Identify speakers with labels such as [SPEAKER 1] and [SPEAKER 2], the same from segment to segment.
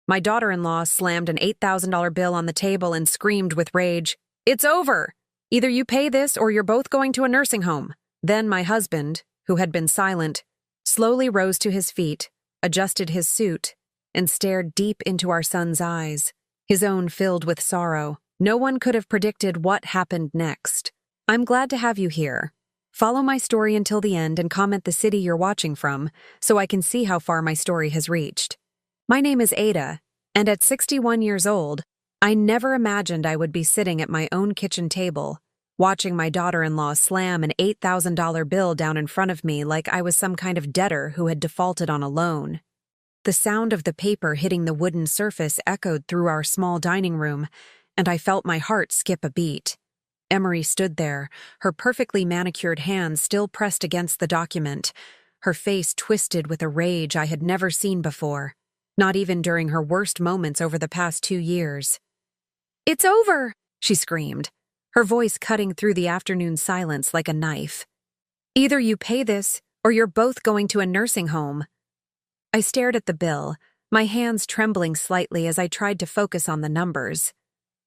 [SPEAKER 1] My daughter-in-law slammed an $8,000 bill on the table and screamed with rage, "It's over! Either you pay this or you're both going to a nursing home." Then my husband, who had been silent, slowly rose to his feet, adjusted his suit, and stared deep into our son's eyes, his own filled with sorrow. No one could have predicted what happened next. "I'm glad to have you here. Follow my story until the end and comment the city you're watching from so I can see how far my story has reached. My name is Ada, and at 61 years old, I never imagined I would be sitting at my own kitchen table, watching my daughter-in-law slam an $8,000 bill down in front of me like I was some kind of debtor who had defaulted on a loan. The sound of the paper hitting the wooden surface echoed through our small dining room, and I felt my heart skip a beat. Emery stood there, her perfectly manicured hands still pressed against the document, her face twisted with a rage I had never seen before, not even during her worst moments over the past 2 years. "It's over!" she screamed, her voice cutting through the afternoon silence like a knife. "Either you pay this, or you're both going to a nursing home." I stared at the bill, my hands trembling slightly as I tried to focus on the numbers.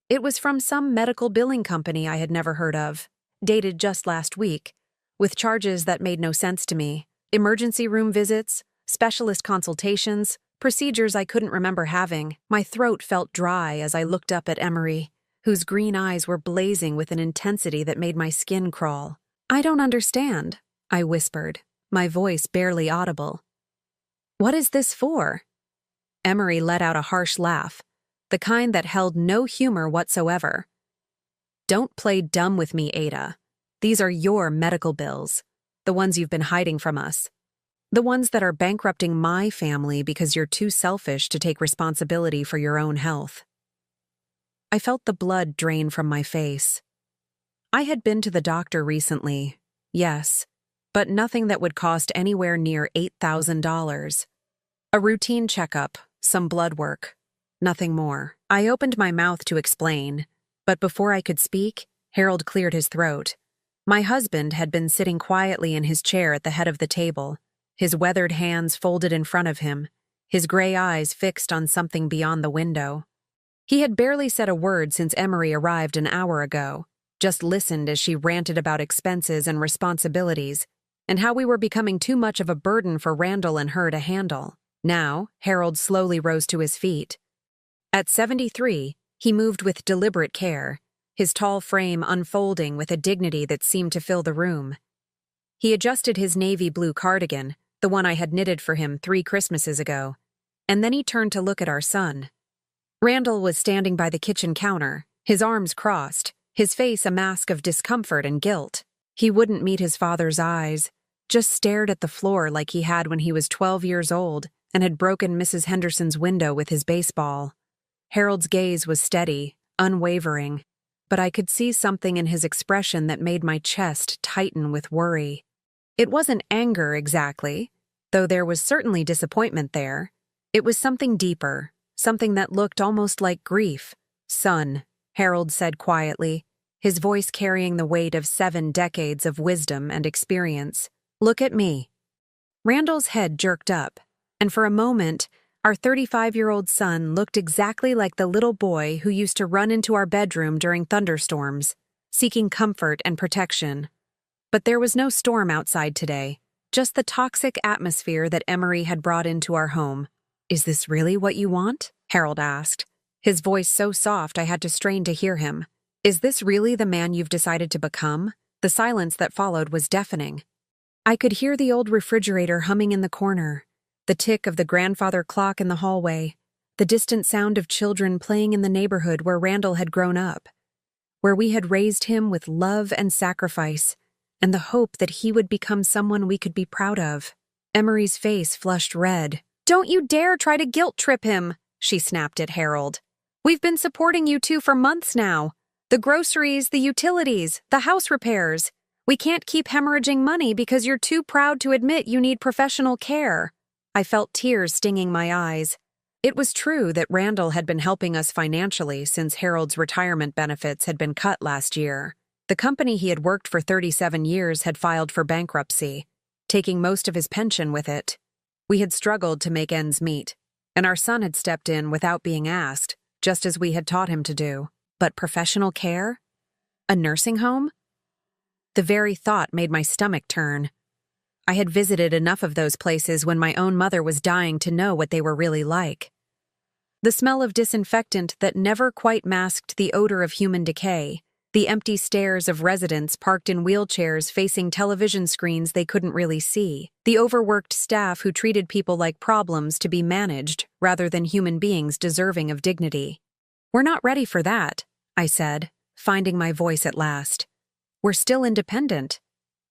[SPEAKER 1] It was from some medical billing company I had never heard of, dated just last week, with charges that made no sense to me. Emergency room visits, specialist consultations, procedures I couldn't remember having. My throat felt dry as I looked up at Emery, whose green eyes were blazing with an intensity that made my skin crawl. "I don't understand," I whispered, my voice barely audible. "What is this for?" Emery let out a harsh laugh, the kind that held no humor whatsoever. "Don't play dumb with me, Ada. These are your medical bills, the ones you've been hiding from us. The ones that are bankrupting my family because you're too selfish to take responsibility for your own health." I felt the blood drain from my face. I had been to the doctor recently, yes, but nothing that would cost anywhere near $8,000. A routine checkup, some blood work, nothing more. I opened my mouth to explain, but before I could speak, Harold cleared his throat. My husband had been sitting quietly in his chair at the head of the table, his weathered hands folded in front of him, his gray eyes fixed on something beyond the window. He had barely said a word since Emery arrived an hour ago, just listened as she ranted about expenses and responsibilities, and how we were becoming too much of a burden for Randall and her to handle. Now, Harold slowly rose to his feet. At 73, he moved with deliberate care, his tall frame unfolding with a dignity that seemed to fill the room. He adjusted his navy blue cardigan, the one I had knitted for him 3 Christmases ago, and then he turned to look at our son. Randall was standing by the kitchen counter, his arms crossed, his face a mask of discomfort and guilt. He wouldn't meet his father's eyes, just stared at the floor like he had when he was 12 years old and had broken Mrs. Henderson's window with his baseball. Harold's gaze was steady, unwavering, but I could see something in his expression that made my chest tighten with worry. It wasn't anger exactly, though there was certainly disappointment there. It was something deeper, something that looked almost like grief. "Son," Harold said quietly, his voice carrying the weight of 7 decades of wisdom and experience. "Look at me." Randall's head jerked up, and for a moment, our 35-year-old son looked exactly like the little boy who used to run into our bedroom during thunderstorms, seeking comfort and protection. But there was no storm outside today, just the toxic atmosphere that Emery had brought into our home. "Is this really what you want?" Harold asked, his voice so soft I had to strain to hear him. "Is this really the man you've decided to become?" The silence that followed was deafening. I could hear the old refrigerator humming in the corner, the tick of the grandfather clock in the hallway, the distant sound of children playing in the neighborhood where Randall had grown up, where we had raised him with love and sacrifice, and the hope that he would become someone we could be proud of. Emery's face flushed red. "Don't you dare try to guilt-trip him," she snapped at Harold. "We've been supporting you two for months now. The groceries, the utilities, the house repairs. We can't keep hemorrhaging money because you're too proud to admit you need professional care." I felt tears stinging my eyes. It was true that Randall had been helping us financially since Harold's retirement benefits had been cut last year. The company he had worked for 37 years had filed for bankruptcy, taking most of his pension with it. We had struggled to make ends meet, and our son had stepped in without being asked, just as we had taught him to do. But professional care? A nursing home? The very thought made my stomach turn. I had visited enough of those places when my own mother was dying to know what they were really like. The smell of disinfectant that never quite masked the odor of human decay, the empty stares of residents parked in wheelchairs facing television screens they couldn't really see, the overworked staff who treated people like problems to be managed rather than human beings deserving of dignity. "We're not ready for that," I said, finding my voice at last. "We're still independent.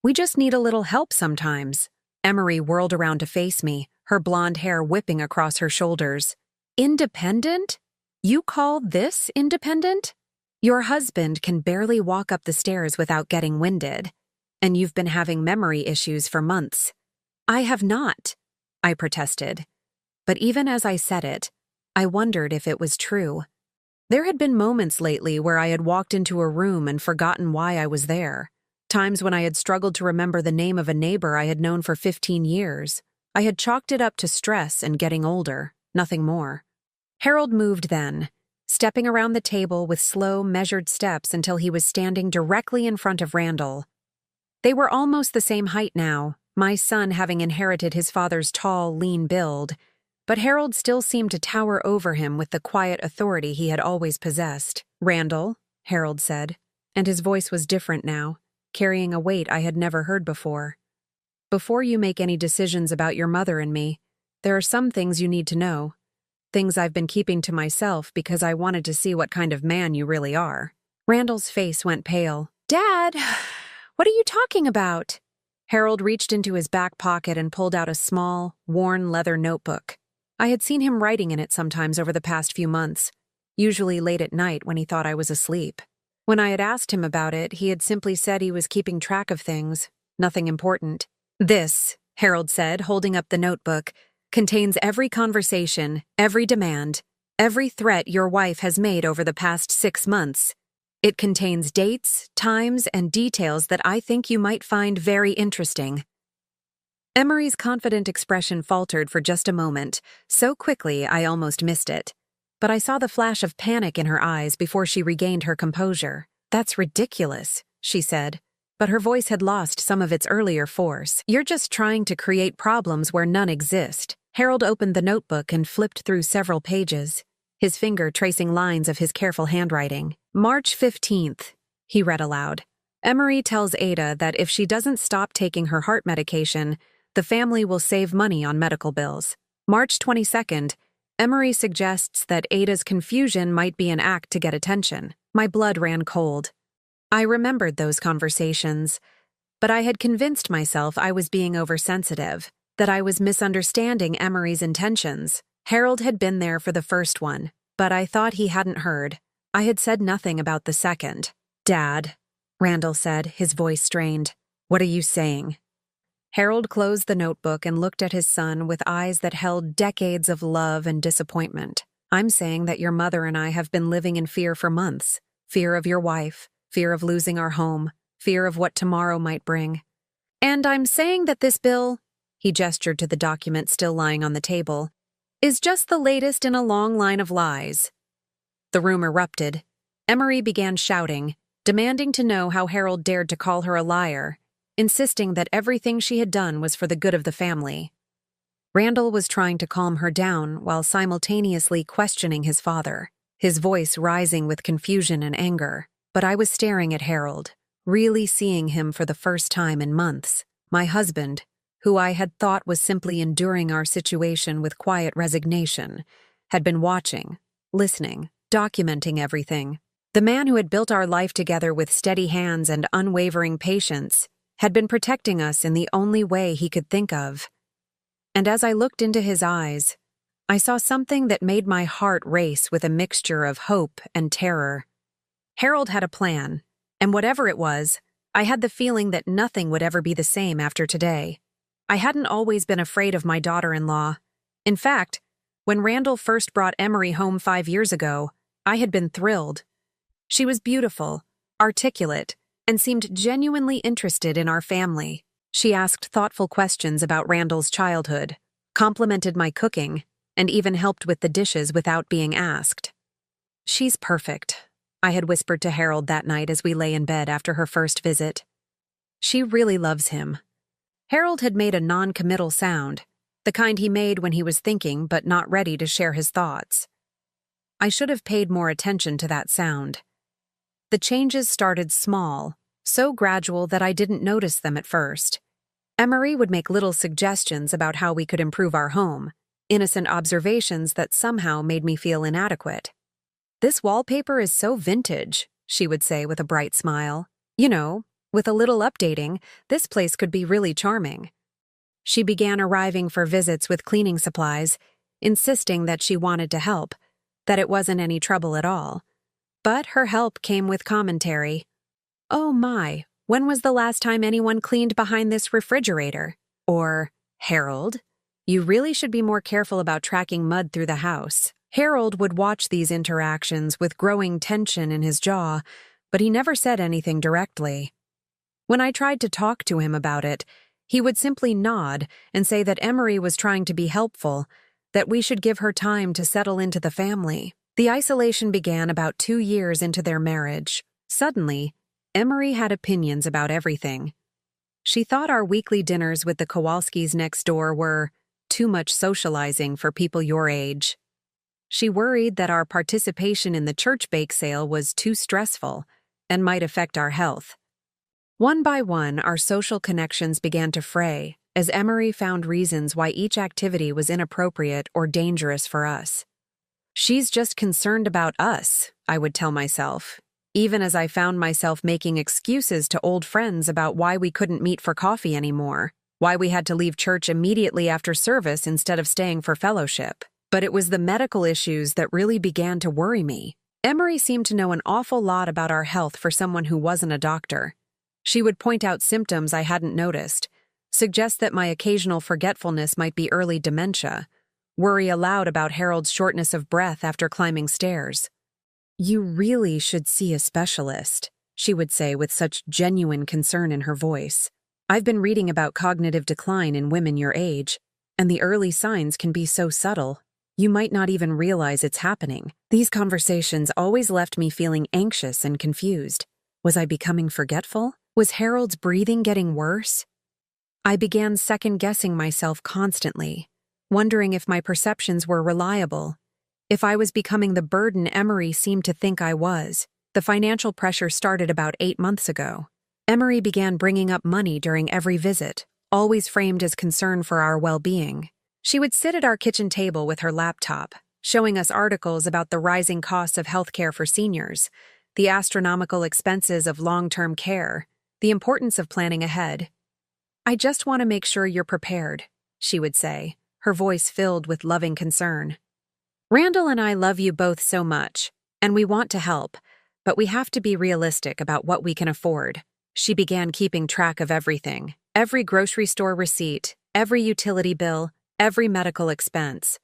[SPEAKER 1] We just need a little help sometimes." Emery whirled around to face me, her blonde hair whipping across her shoulders. "Independent? You call this independent? Your husband can barely walk up the stairs without getting winded, and you've been having memory issues for months." "I have not," I protested. But even as I said it, I wondered if it was true. There had been moments lately where I had walked into a room and forgotten why I was there. Times when I had struggled to remember the name of a neighbor I had known for 15 years. I had chalked it up to stress and getting older, nothing more. Harold moved then, stepping around the table with slow, measured steps until he was standing directly in front of Randall. They were almost the same height now, my son having inherited his father's tall, lean build, but Harold still seemed to tower over him with the quiet authority he had always possessed. "Randall," Harold said, and his voice was different now, carrying a weight I had never heard before. "Before you make any decisions about your mother and me, there are some things you need to know. Things I've been keeping to myself because I wanted to see what kind of man you really are." Randall's face went pale. "Dad, what are you talking about?" Harold reached into his back pocket and pulled out a small, worn leather notebook. I had seen him writing in it sometimes over the past few months, usually late at night when he thought I was asleep. When I had asked him about it, he had simply said he was keeping track of things, nothing important. "This," Harold said, holding up the notebook, "contains every conversation, every demand, every threat your wife has made over the past 6 months. It contains dates, times, and details that I think you might find very interesting." Emery's confident expression faltered for just a moment, so quickly I almost missed it. But I saw the flash of panic in her eyes before she regained her composure. "That's ridiculous," she said, but her voice had lost some of its earlier force. "You're just trying to create problems where none exist." Harold opened the notebook and flipped through several pages, his finger tracing lines of his careful handwriting. "March 15th, he read aloud. "Emery tells Ada that if she doesn't stop taking her heart medication, the family will save money on medical bills. March 22nd, Emery suggests that Ada's confusion might be an act to get attention." My blood ran cold. I remembered those conversations, but I had convinced myself I was being oversensitive, that I was misunderstanding Emery's intentions. Harold had been there for the first one, but I thought he hadn't heard. I had said nothing about the second. "Dad," Randall said, his voice strained. "What are you saying?" Harold closed the notebook and looked at his son with eyes that held decades of love and disappointment. "I'm saying that your mother and I have been living in fear for months. Fear of your wife, fear of losing our home, fear of what tomorrow might bring. And I'm saying that this bill," he gestured to the document still lying on the table, "is just the latest in a long line of lies." The room erupted. Emery began shouting, demanding to know how Harold dared to call her a liar, insisting that everything she had done was for the good of the family. Randall was trying to calm her down while simultaneously questioning his father, his voice rising with confusion and anger. But I was staring at Harold, really seeing him for the first time in months. My husband, who I had thought was simply enduring our situation with quiet resignation, had been watching, listening, documenting everything. The man who had built our life together with steady hands and unwavering patience had been protecting us in the only way he could think of. And as I looked into his eyes, I saw something that made my heart race with a mixture of hope and terror. Harold had a plan, and whatever it was, I had the feeling that nothing would ever be the same after today. I hadn't always been afraid of my daughter-in-law. In fact, when Randall first brought Emery home 5 years ago, I had been thrilled. She was beautiful, articulate, and seemed genuinely interested in our family. She asked thoughtful questions about Randall's childhood, complimented my cooking, and even helped with the dishes without being asked. "She's perfect," I had whispered to Harold that night as we lay in bed after her first visit. "She really loves him." Harold had made a non-committal sound, the kind he made when he was thinking but not ready to share his thoughts. I should have paid more attention to that sound. The changes started small, so gradual that I didn't notice them at first. Emery would make little suggestions about how we could improve our home, innocent observations that somehow made me feel inadequate. "This wallpaper is so vintage," she would say with a bright smile. "You know, with a little updating, this place could be really charming." She began arriving for visits with cleaning supplies, insisting that she wanted to help, that it wasn't any trouble at all. But her help came with commentary. "Oh my, when was the last time anyone cleaned behind this refrigerator?" Or, "Harold, you really should be more careful about tracking mud through the house." Harold would watch these interactions with growing tension in his jaw, but he never said anything directly. When I tried to talk to him about it, he would simply nod and say that Emery was trying to be helpful, that we should give her time to settle into the family. The isolation began about 2 years into their marriage. Suddenly, Emery had opinions about everything. She thought our weekly dinners with the Kowalskis next door were too much socializing for people your age. She worried that our participation in the church bake sale was too stressful and might affect our health. One by one, our social connections began to fray as Emery found reasons why each activity was inappropriate or dangerous for us. "She's just concerned about us," I would tell myself, even as I found myself making excuses to old friends about why we couldn't meet for coffee anymore, why we had to leave church immediately after service instead of staying for fellowship. But it was the medical issues that really began to worry me. Emery seemed to know an awful lot about our health for someone who wasn't a doctor. She would point out symptoms I hadn't noticed, suggest that my occasional forgetfulness might be early dementia, worry aloud about Harold's shortness of breath after climbing stairs. "You really should see a specialist," she would say with such genuine concern in her voice. "I've been reading about cognitive decline in women your age, and the early signs can be so subtle. You might not even realize it's happening." These conversations always left me feeling anxious and confused. Was I becoming forgetful? Was Harold's breathing getting worse? I began second-guessing myself constantly, wondering if my perceptions were reliable, if I was becoming the burden Emery seemed to think I was. The financial pressure started about 8 months ago. Emery began bringing up money during every visit, always framed as concern for our well-being. She would sit at our kitchen table with her laptop, showing us articles about the rising costs of healthcare for seniors, the astronomical expenses of long-term care, the importance of planning ahead. "I just want to make sure you're prepared," she would say, her voice filled with loving concern. "Randall and I love you both so much, and we want to help, but we have to be realistic about what we can afford." She began keeping track of everything, every grocery store receipt, every utility bill, every medical expense.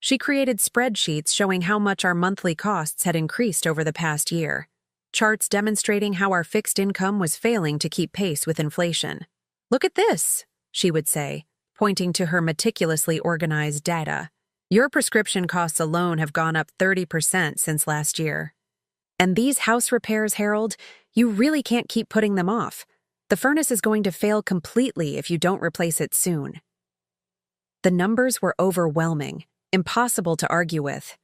[SPEAKER 1] She created spreadsheets showing how much our monthly costs had increased over the past year, charts demonstrating how our fixed income was failing to keep pace with inflation. "Look at this," she would say, pointing to her meticulously organized data. "Your prescription costs alone have gone up 30% since last year. And these house repairs, Harold, you really can't keep putting them off. The furnace is going to fail completely if you don't replace it soon." The numbers were overwhelming, impossible to argue with.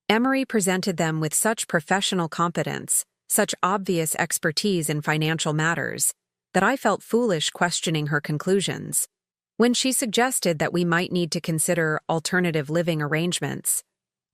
[SPEAKER 1] Emery presented them with such professional competence, such obvious expertise in financial matters, that I felt foolish questioning her conclusions. When she suggested that we might need to consider alternative living arrangements,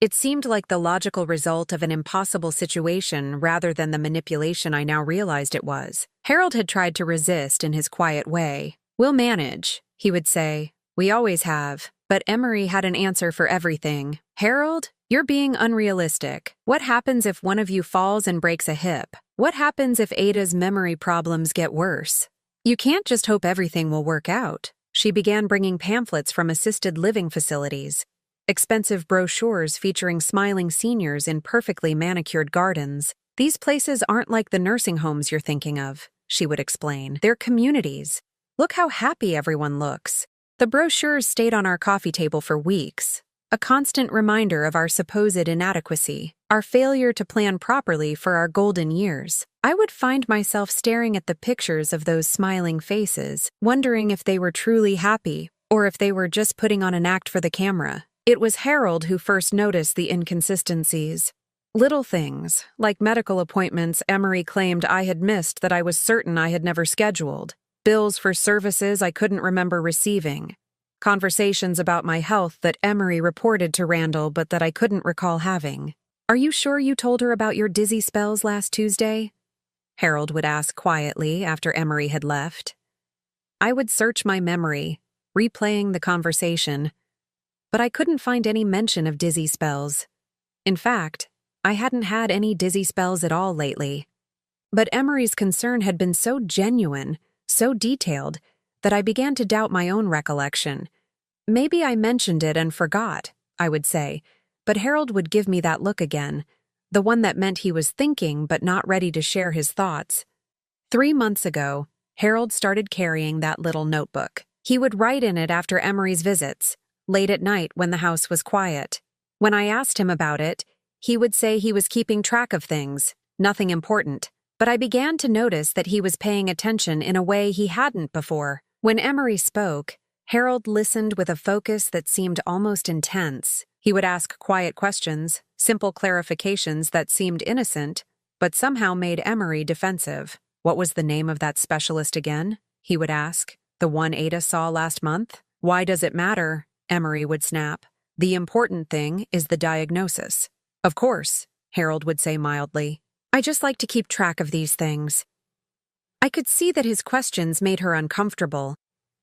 [SPEAKER 1] it seemed like the logical result of an impossible situation rather than the manipulation I now realized it was. Harold had tried to resist in his quiet way. "We'll manage," he would say. "We always have." But Emery had an answer for everything. "Harold, you're being unrealistic. What happens if one of you falls and breaks a hip? What happens if Ada's memory problems get worse? You can't just hope everything will work out." She began bringing pamphlets from assisted living facilities, expensive brochures featuring smiling seniors in perfectly manicured gardens. "These places aren't like the nursing homes you're thinking of," she would explain. "They're communities. Look how happy everyone looks." The brochures stayed on our coffee table for weeks, a constant reminder of our supposed inadequacy, our failure to plan properly for our golden years. I would find myself staring at the pictures of those smiling faces, wondering if they were truly happy or if they were just putting on an act for the camera. It was Harold who first noticed the inconsistencies. Little things, like medical appointments Emery claimed I had missed that I was certain I had never scheduled, bills for services I couldn't remember receiving, conversations about my health that Emery reported to Randall but that I couldn't recall having. "Are you sure you told her about your dizzy spells last Tuesday?" Harold would ask quietly after Emery had left. I would search my memory, replaying the conversation, but I couldn't find any mention of dizzy spells. In fact, I hadn't had any dizzy spells at all lately. But Emery's concern had been so genuine, so detailed, that I began to doubt my own recollection. Maybe I mentioned it and forgot, I would say, but Harold would give me that look again, the one that meant he was thinking but not ready to share his thoughts. 3 months ago, Harold started carrying that little notebook. He would write in it after Emery's visits, late at night when the house was quiet. When I asked him about it, he would say he was keeping track of things, nothing important, but I began to notice that he was paying attention in a way he hadn't before. When Emery spoke, Harold listened with a focus that seemed almost intense. He would ask quiet questions, simple clarifications that seemed innocent, but somehow made Emery defensive. "What was the name of that specialist again?" he would ask. "The one Ada saw last month?" "Why does it matter?" Emery would snap. "The important thing is the diagnosis." "Of course," Harold would say mildly. "I just like to keep track of these things." I could see that his questions made her uncomfortable,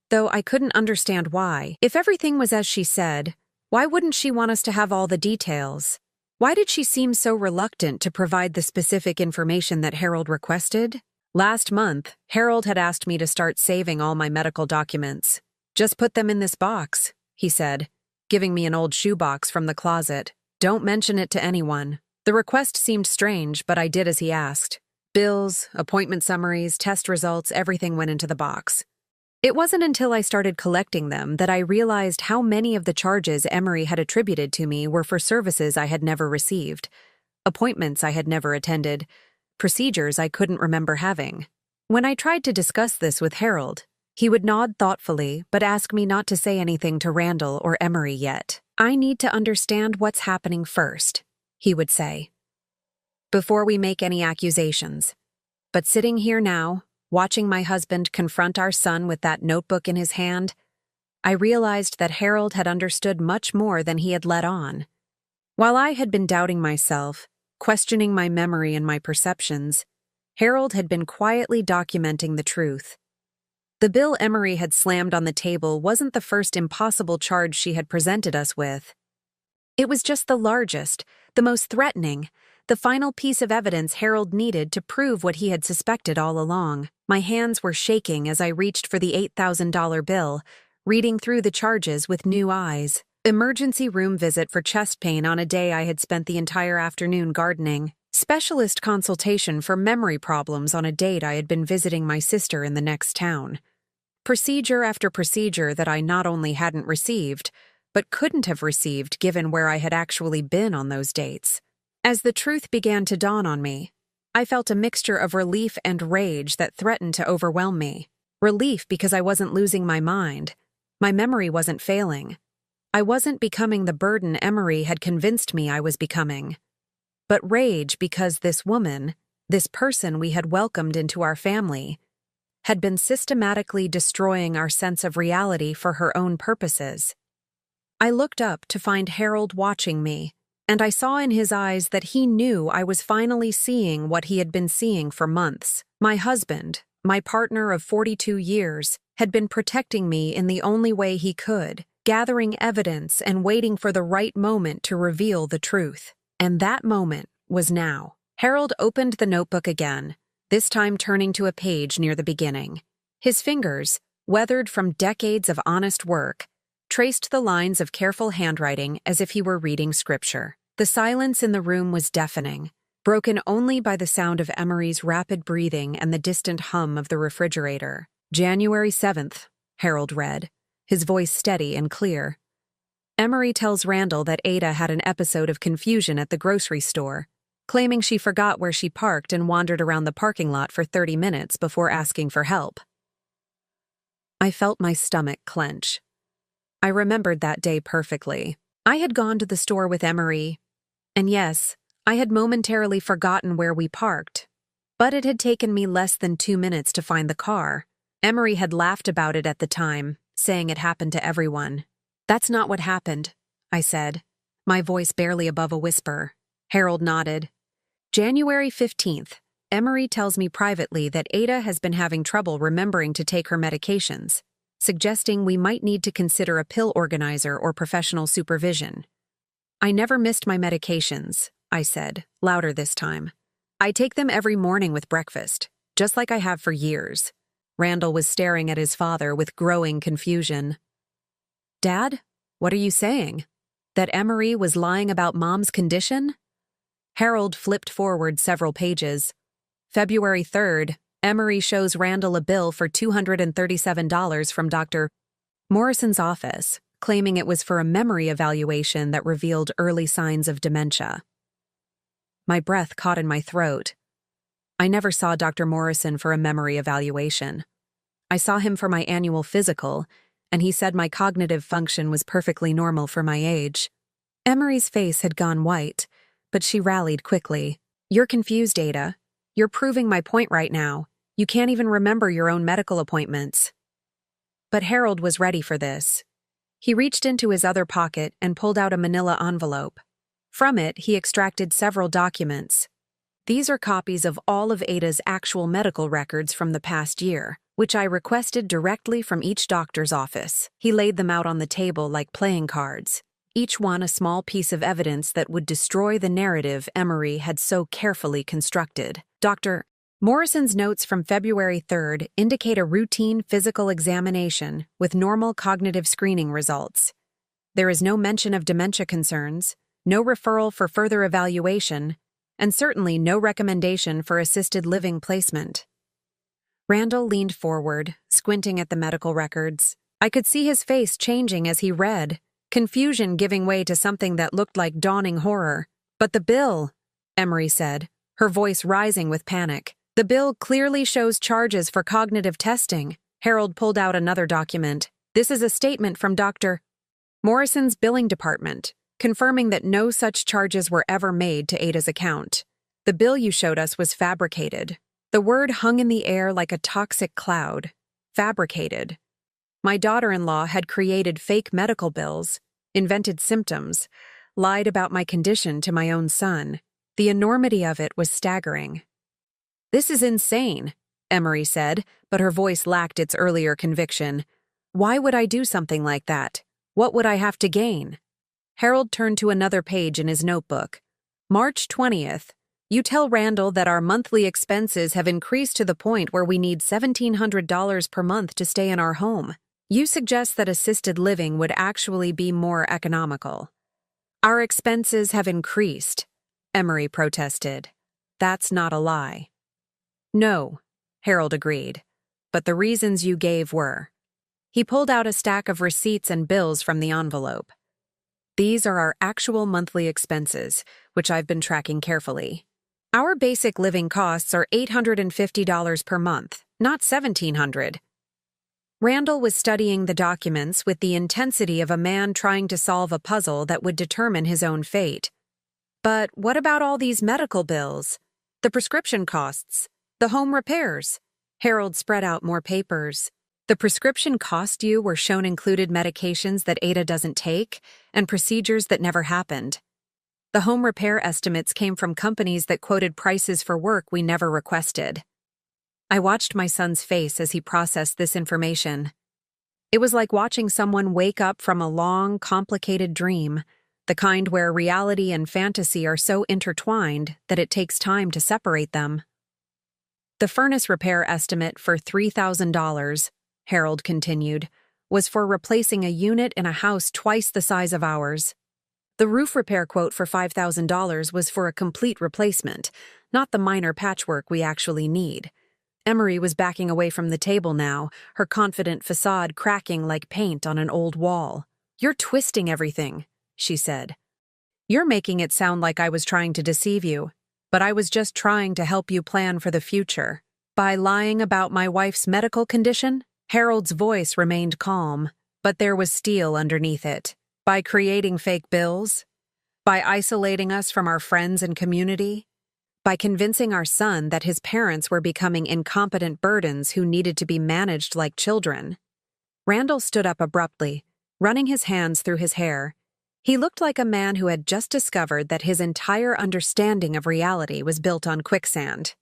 [SPEAKER 1] though I couldn't understand why. If everything was as she said, why wouldn't she want us to have all the details? Why did she seem so reluctant to provide the specific information that Harold requested? Last month, Harold had asked me to start saving all my medical documents. "Just put them in this box," he said, giving me an old shoebox from the closet. "Don't mention it to anyone." The request seemed strange, but I did as he asked. Bills, appointment summaries, test results, everything went into the box. It wasn't until I started collecting them that I realized how many of the charges Emery had attributed to me were for services I had never received, appointments I had never attended, procedures I couldn't remember having. When I tried to discuss this with Harold, he would nod thoughtfully but ask me not to say anything to Randall or Emery yet. "I need to understand what's happening first," he would say, "before we make any accusations." But sitting here now, watching my husband confront our son with that notebook in his hand, I realized that Harold had understood much more than he had let on. While I had been doubting myself, questioning my memory and my perceptions, Harold had been quietly documenting the truth. The bill Emery had slammed on the table wasn't the first impossible charge she had presented us with. It was just the largest, the most threatening, the final piece of evidence Harold needed to prove what he had suspected all along. My hands were shaking as I reached for the $8,000 bill, reading through the charges with new eyes. Emergency room visit for chest pain on a day I had spent the entire afternoon gardening. Specialist consultation for memory problems on a date I had been visiting my sister in the next town. Procedure after procedure that I not only hadn't received, but couldn't have received given where I had actually been on those dates. As the truth began to dawn on me, I felt a mixture of relief and rage that threatened to overwhelm me. Relief because I wasn't losing my mind. My memory wasn't failing. I wasn't becoming the burden Emery had convinced me I was becoming. But rage because this woman, this person we had welcomed into our family, had been systematically destroying our sense of reality for her own purposes. I looked up to find Harold watching me, and I saw in his eyes that he knew I was finally seeing what he had been seeing for months. My husband, my partner of 42 years, had been protecting me in the only way he could, gathering evidence and waiting for the right moment to reveal the truth. And that moment was now. Harold opened the notebook again, this time turning to a page near the beginning. His fingers, weathered from decades of honest work, traced the lines of careful handwriting as if he were reading scripture. The silence in the room was deafening, broken only by the sound of Emery's rapid breathing and the distant hum of the refrigerator. "January 7th, Harold read, his voice steady and clear. Emery tells Randall that Ada had an episode of confusion at the grocery store, claiming she forgot where she parked and wandered around the parking lot for 30 minutes before asking for help. I felt my stomach clench. I remembered that day perfectly. I had gone to the store with Emery, and yes, I had momentarily forgotten where we parked, but it had taken me less than 2 minutes to find the car. Emery had laughed about it at the time, saying it happened to everyone. "That's not what happened," I said, my voice barely above a whisper. Harold nodded. January 15th, Emery tells me privately that Ada has been having trouble remembering to take her medications, suggesting we might need to consider a pill organizer or professional supervision. "I never missed my medications," I said, louder this time. "I take them every morning with breakfast, just like I have for years." Randall was staring at his father with growing confusion. "Dad, what are you saying? That Emery was lying about Mom's condition?" Harold flipped forward several pages. February 3rd, Emery shows Randall a bill for $237 from Dr. Morrison's office, claiming it was for a memory evaluation that revealed early signs of dementia. My breath caught in my throat. I never saw Dr. Morrison for a memory evaluation. I saw him for my annual physical, and he said my cognitive function was perfectly normal for my age. Emery's face had gone white, but she rallied quickly. "You're confused, Ada. You're proving my point right now. You can't even remember your own medical appointments." But Harold was ready for this. He reached into his other pocket and pulled out a manila envelope. From it, he extracted several documents. "These are copies of all of Ada's actual medical records from the past year, which I requested directly from each doctor's office." He laid them out on the table like playing cards, each one a small piece of evidence that would destroy the narrative Emery had so carefully constructed. Dr. Morrison's notes from February 3rd indicate a routine physical examination with normal cognitive screening results. There is no mention of dementia concerns, no referral for further evaluation, and certainly no recommendation for assisted living placement. Randall leaned forward, squinting at the medical records. I could see his face changing as he read, confusion giving way to something that looked like dawning horror. "But the bill," Emery said, her voice rising with panic. "The bill clearly shows charges for cognitive testing." Harold pulled out another document. "This is a statement from Dr. Morrison's billing department, confirming that no such charges were ever made to Ada's account. The bill you showed us was fabricated." The word hung in the air like a toxic cloud. Fabricated. My daughter-in-law had created fake medical bills, invented symptoms, lied about my condition to my own son. The enormity of it was staggering. "This is insane," Emery said, but her voice lacked its earlier conviction. "Why would I do something like that? What would I have to gain?" Harold turned to another page in his notebook. "March 20th. You tell Randall that our monthly expenses have increased to the point where we need $1,700 per month to stay in our home. You suggest that assisted living would actually be more economical." "Our expenses have increased," Emery protested. "That's not a lie." "No," Harold agreed, "but the reasons you gave were." He pulled out a stack of receipts and bills from the envelope. "These are our actual monthly expenses, which I've been tracking carefully. Our basic living costs are $850 per month, not $1,700. Randall was studying the documents with the intensity of a man trying to solve a puzzle that would determine his own fate. "But what about all these medical bills? The prescription costs? The home repairs?" Harold spread out more papers. "The prescription cost you were shown included medications that Ada doesn't take and procedures that never happened. The home repair estimates came from companies that quoted prices for work we never requested." I watched my son's face as he processed this information. It was like watching someone wake up from a long, complicated dream, the kind where reality and fantasy are so intertwined that it takes time to separate them. "The furnace repair estimate for $3,000, Harold continued, was for replacing a unit in a house twice the size of ours. The roof repair quote for $5,000 was for a complete replacement, not the minor patchwork we actually need." Emery was backing away from the table now, her confident facade cracking like paint on an old wall. You're twisting everything, she said. You're making it sound like I was trying to deceive you, but I was just trying to help you plan for the future. By lying about my wife's medical condition, Harold's voice remained calm, but there was steel underneath it. By creating fake bills, by isolating us from our friends and community, by convincing our son that his parents were becoming incompetent burdens who needed to be managed like children. Randall stood up abruptly, running his hands through his hair. He looked like a man who had just discovered that his entire understanding of reality was built on quicksand.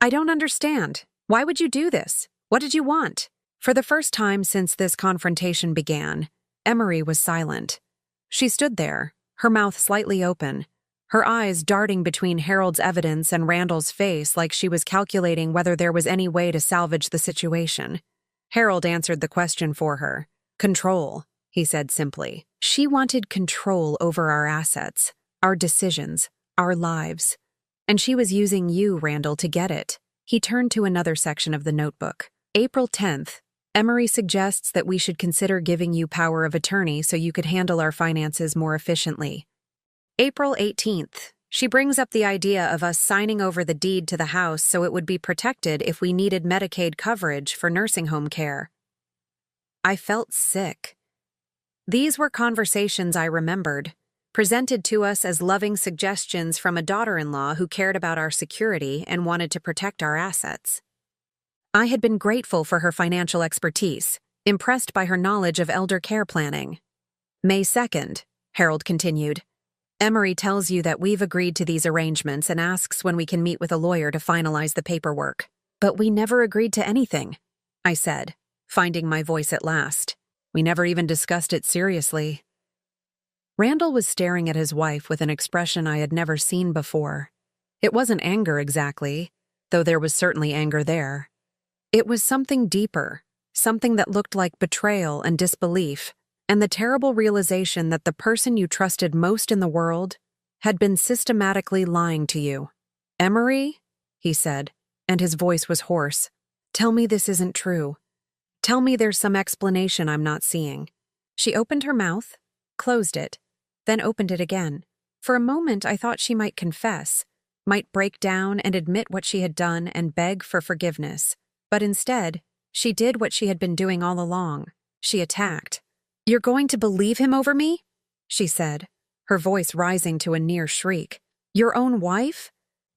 [SPEAKER 1] I don't understand. Why would you do this? What did you want? For the first time since this confrontation began, Emery was silent. She stood there, her mouth slightly open, her eyes darting between Harold's evidence and Randall's face like she was calculating whether there was any way to salvage the situation. Harold answered the question for her. Control, he said simply. She wanted control over our assets, our decisions, our lives. And she was using you, Randall, to get it. He turned to another section of the notebook. April 10th. Emery suggests that we should consider giving you power of attorney so you could handle our finances more efficiently. April 18th. She brings up the idea of us signing over the deed to the house so it would be protected if we needed Medicaid coverage for nursing home care. I felt sick. These were conversations I remembered, presented to us as loving suggestions from a daughter-in-law who cared about our security and wanted to protect our assets. I had been grateful for her financial expertise, impressed by her knowledge of elder care planning. May 2nd, Harold continued. Emery tells you that we've agreed to these arrangements and asks when we can meet with a lawyer to finalize the paperwork. But we never agreed to anything, I said, finding my voice at last. We never even discussed it seriously. Randall was staring at his wife with an expression I had never seen before. It wasn't anger exactly, though there was certainly anger there. It was something deeper, something that looked like betrayal and disbelief, and the terrible realization that the person you trusted most in the world had been systematically lying to you. Emery, he said, and his voice was hoarse. Tell me this isn't true. Tell me there's some explanation I'm not seeing. She opened her mouth, closed it, then opened it again. For a moment I thought she might confess, might break down and admit what she had done and beg for forgiveness. But instead, she did what she had been doing all along. She attacked. You're going to believe him over me? She said, her voice rising to a near shriek. Your own wife?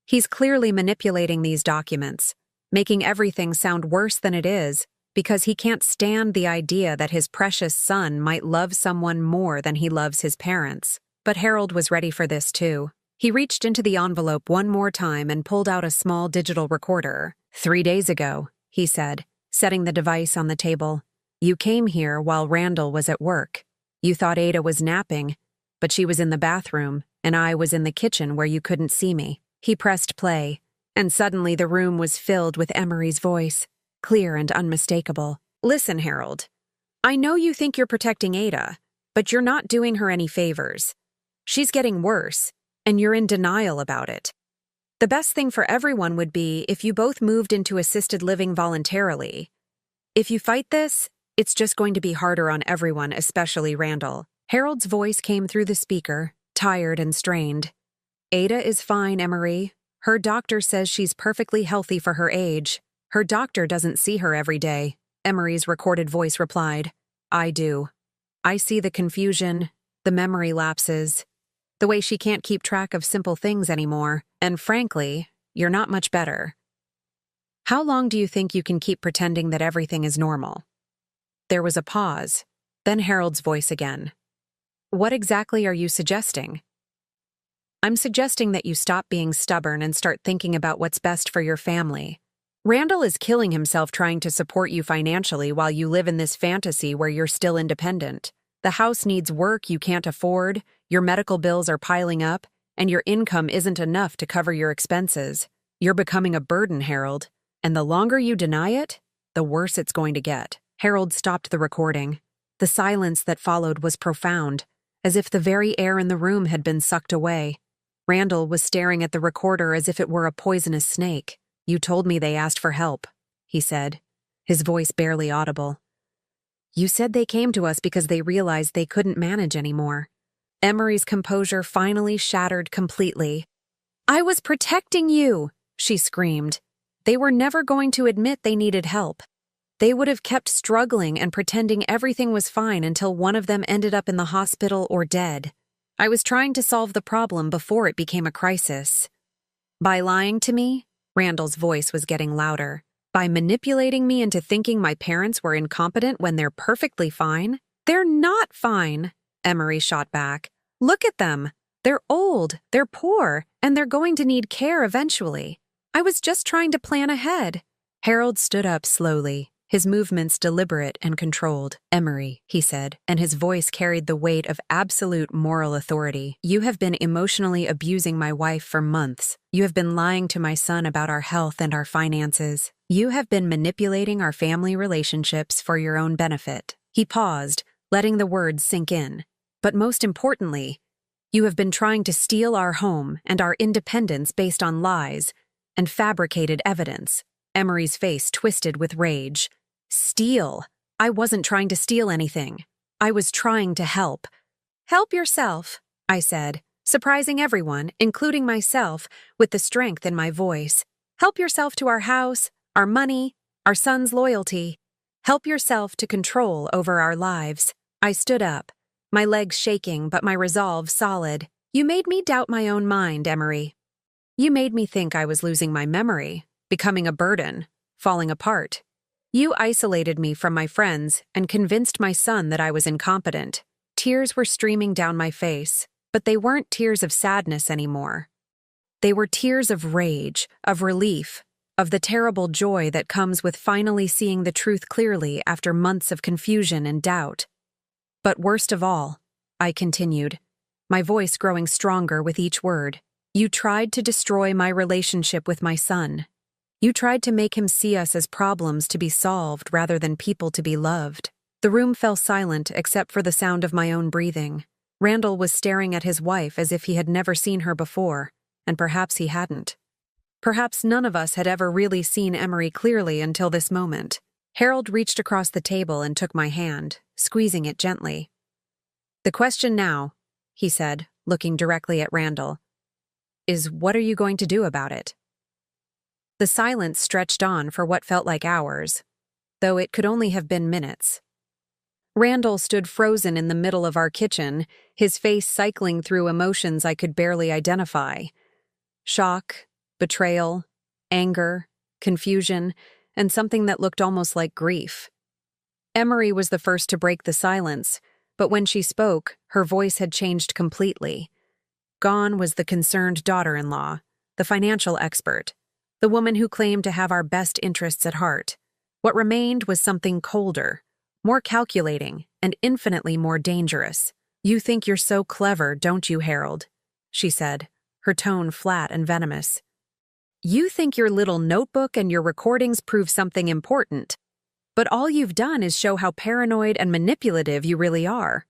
[SPEAKER 1] He's clearly manipulating these documents, making everything sound worse than it is, because he can't stand the idea that his precious son might love someone more than he loves his parents. But Harold was ready for this too. He reached into the envelope one more time and pulled out a small digital recorder. 3 days ago, he said, setting the device on the table. You came here while Randall was at work. You thought Ada was napping, but she was in the bathroom, and I was in the kitchen where you couldn't see me. He pressed play, and suddenly the room was filled with Emery's voice, clear and unmistakable. Listen, Harold. I know you think you're protecting Ada, but you're not doing her any favors. She's getting worse, and you're in denial about it. The best thing for everyone would be if you both moved into assisted living voluntarily. If you fight this, it's just going to be harder on everyone, especially Randall. Harold's voice came through the speaker, tired and strained. Ada is fine, Emery. Her doctor says she's perfectly healthy for her age. Her doctor doesn't see her every day. Emery's recorded voice replied. I do. I see the confusion, the memory lapses, the way she can't keep track of simple things anymore, and frankly, you're not much better. How long do you think you can keep pretending that everything is normal? There was a pause, then Harold's voice again. What exactly are you suggesting? I'm suggesting that you stop being stubborn and start thinking about what's best for your family. Randall is killing himself trying to support you financially while you live in this fantasy where you're still independent. The house needs work you can't afford, your medical bills are piling up, and your income isn't enough to cover your expenses. You're becoming a burden, Harold, and the longer you deny it, the worse it's going to get. Harold stopped the recording. The silence that followed was profound, as if the very air in the room had been sucked away. Randall was staring at the recorder as if it were a poisonous snake. You told me they asked for help, he said, his voice barely audible. You said they came to us because they realized they couldn't manage anymore. Emery's composure finally shattered completely. I was protecting you, she screamed. They were never going to admit they needed help. They would have kept struggling and pretending everything was fine until one of them ended up in the hospital or dead. I was trying to solve the problem before it became a crisis. By lying to me, Randall's voice was getting louder. By manipulating me into thinking my parents were incompetent when they're perfectly fine? They're not fine, Emery shot back. Look at them. They're old, they're poor, and they're going to need care eventually. I was just trying to plan ahead. Harold stood up slowly, his movements deliberate and controlled. Emery, he said, and his voice carried the weight of absolute moral authority. You have been emotionally abusing my wife for months. You have been lying to my son about our health and our finances. You have been manipulating our family relationships for your own benefit. He paused, letting the words sink in. But most importantly, you have been trying to steal our home and our independence based on lies and fabricated evidence. Emery's face twisted with rage. Steal? I wasn't trying to steal anything. I was trying to help. Help yourself, I said, surprising everyone, including myself, with the strength in my voice. Help yourself to our house, our money, our son's loyalty. Help yourself to control over our lives. I stood up, my legs shaking but my resolve solid. You made me doubt my own mind, Emery. You made me think I was losing my memory, becoming a burden, falling apart. You isolated me from my friends and convinced my son that I was incompetent. Tears were streaming down my face, but they weren't tears of sadness anymore. They were tears of rage, of relief, of the terrible joy that comes with finally seeing the truth clearly after months of confusion and doubt. But worst of all, I continued, my voice growing stronger with each word, you tried to destroy my relationship with my son. You tried to make him see us as problems to be solved rather than people to be loved. The room fell silent except for the sound of my own breathing. Randall was staring at his wife as if he had never seen her before, and perhaps he hadn't. Perhaps none of us had ever really seen Emery clearly until this moment. Harold reached across the table and took my hand, squeezing it gently. The question now, he said, looking directly at Randall, is what are you going to do about it? The silence stretched on for what felt like hours, though it could only have been minutes. Randall stood frozen in the middle of our kitchen, his face cycling through emotions I could barely identify. Shock, betrayal, anger, confusion, and something that looked almost like grief. Emery was the first to break the silence, but when she spoke, her voice had changed completely. Gone was the concerned daughter-in-law, the financial expert, the woman who claimed to have our best interests at heart. What remained was something colder, more calculating, and infinitely more dangerous. You think you're so clever, don't you, Harold? She said, her tone flat and venomous. You think your little notebook and your recordings prove something important, but all you've done is show how paranoid and manipulative you really are.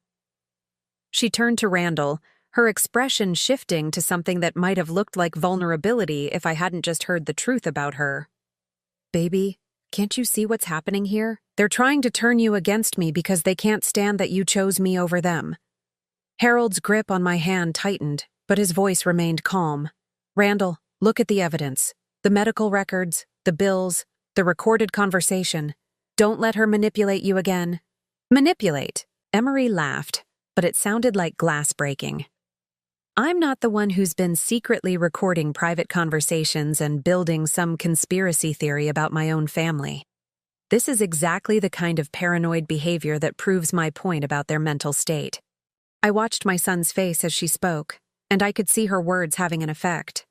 [SPEAKER 1] She turned to Randall, her expression shifting to something that might have looked like vulnerability if I hadn't just heard the truth about her. Baby, can't you see what's happening here? They're trying to turn you against me because they can't stand that you chose me over them. Harold's grip on my hand tightened, but his voice remained calm. Randall, look at the evidence. The medical records, the bills, the recorded conversation. Don't let her manipulate you again. Manipulate? Emery laughed, but it sounded like glass breaking. I'm not the one who's been secretly recording private conversations and building some conspiracy theory about my own family. This is exactly the kind of paranoid behavior that proves my point about their mental state. I watched my son's face as she spoke, and I could see her words having an effect.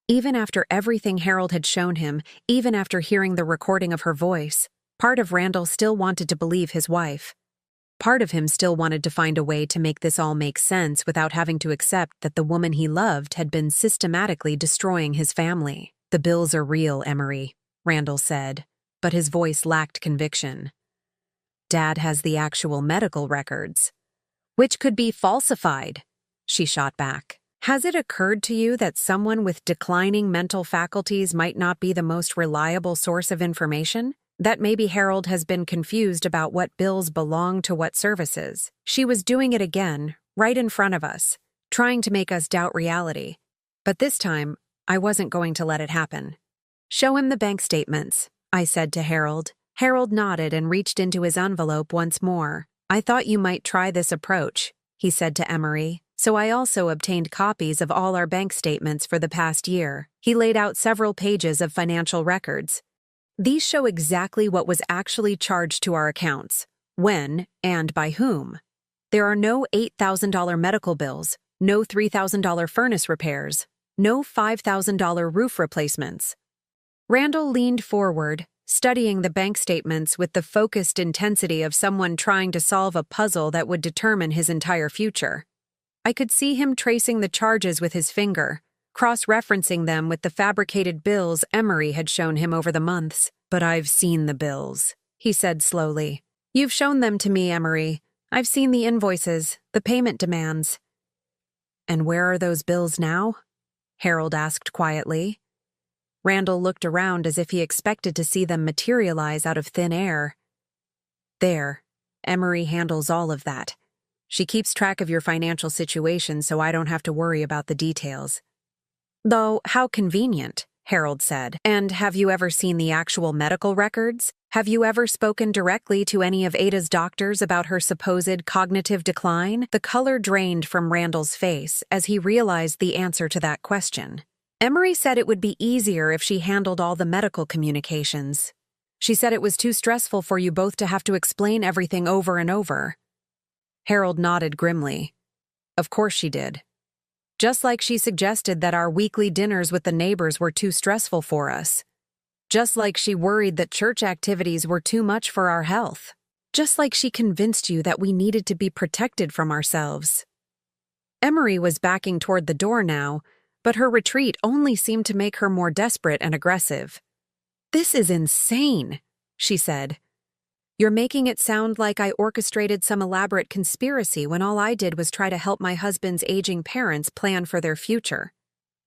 [SPEAKER 1] Even after everything Harold had shown him, even after hearing the recording of her voice, part of Randall still wanted to believe his wife. Part of him still wanted to find a way to make this all make sense without having to accept that the woman he loved had been systematically destroying his family. The bills are real, Emery, Randall said, but his voice lacked conviction. Dad has the actual medical records, which could be falsified, she shot back. Has it occurred to you that someone with declining mental faculties might not be the most reliable source of information? That maybe Harold has been confused about what bills belong to what services. She was doing it again, right in front of us, trying to make us doubt reality. But this time, I wasn't going to let it happen. "Show him the bank statements," I said to Harold. Harold nodded and reached into his envelope once more. "I thought you might try this approach," he said to Emery, so I also obtained copies of all our bank statements for the past year. He laid out several pages of financial records. "These show exactly what was actually charged to our accounts, when, and by whom. There are no $8,000 medical bills, no $3,000 furnace repairs, no $5,000 roof replacements." Randall leaned forward, studying the bank statements with the focused intensity of someone trying to solve a puzzle that would determine his entire future. I could see him tracing the charges with his finger, cross-referencing them with the fabricated bills Emery had shown him over the months. "But I've seen the bills," he said slowly. "You've shown them to me, Emery. I've seen the invoices, the payment demands." "And where are those bills now?" Harold asked quietly. Randall looked around as if he expected to see them materialize out of thin air. "There. Emery handles all of that. She keeps track of your financial situation so I don't have to worry about the details." "Though, how convenient," Harold said. "And have you ever seen the actual medical records? Have you ever spoken directly to any of Ada's doctors about her supposed cognitive decline?" The color drained from Randall's face as he realized the answer to that question. "Emery said it would be easier if she handled all the medical communications. She said it was too stressful for you both to have to explain everything over and over." Harold nodded grimly. "Of course she did. Just like she suggested that our weekly dinners with the neighbors were too stressful for us. Just like she worried that church activities were too much for our health. Just like she convinced you that we needed to be protected from ourselves." Emery was backing toward the door now, but her retreat only seemed to make her more desperate and aggressive. "This is insane," she said. "You're making it sound like I orchestrated some elaborate conspiracy when all I did was try to help my husband's aging parents plan for their future."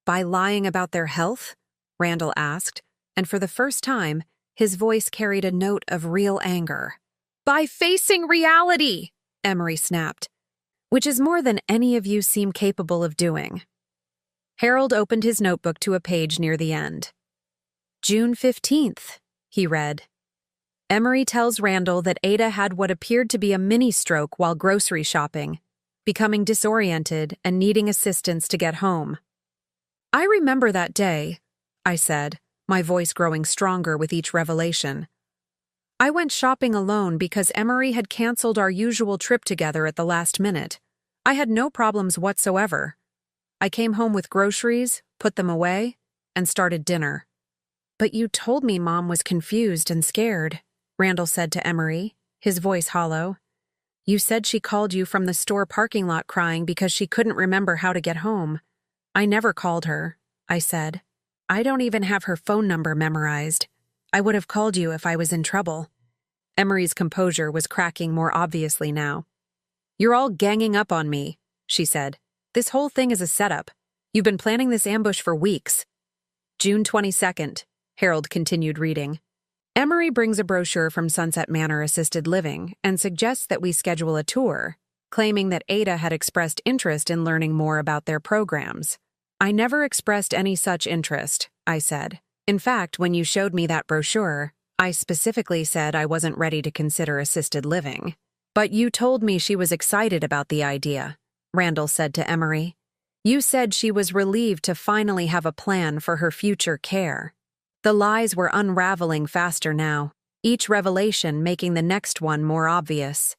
[SPEAKER 1] "By lying about their health?" Randall asked, and for the first time, his voice carried a note of real anger. "By facing reality," Emery snapped, "which is more than any of you seem capable of doing." Harold opened his notebook to a page near the end. "June 15th, he read. "Emery tells Randall that Ada had what appeared to be a mini-stroke while grocery shopping, becoming disoriented and needing assistance to get home." "I remember that day," I said, my voice growing stronger with each revelation. "I went shopping alone because Emery had canceled our usual trip together at the last minute. I had no problems whatsoever. I came home with groceries, put them away, and started dinner." "But you told me Mom was confused and scared," Randall said to Emery, his voice hollow. "You said she called you from the store parking lot crying because she couldn't remember how to get home." "I never called her," I said. "I don't even have her phone number memorized. I would have called you if I was in trouble." Emery's composure was cracking more obviously now. "You're all ganging up on me," she said. "This whole thing is a setup. You've been planning this ambush for weeks." "June 22nd, Harold continued reading. "Emery brings a brochure from Sunset Manor Assisted Living and suggests that we schedule a tour, claiming that Ada had expressed interest in learning more about their programs. I never expressed any such interest," I said. "In fact, when you showed me that brochure, I specifically said I wasn't ready to consider assisted living." "But you told me she was excited about the idea," Randall said to Emery. "You said she was relieved to finally have a plan for her future care." The lies were unraveling faster now, each revelation making the next one more obvious.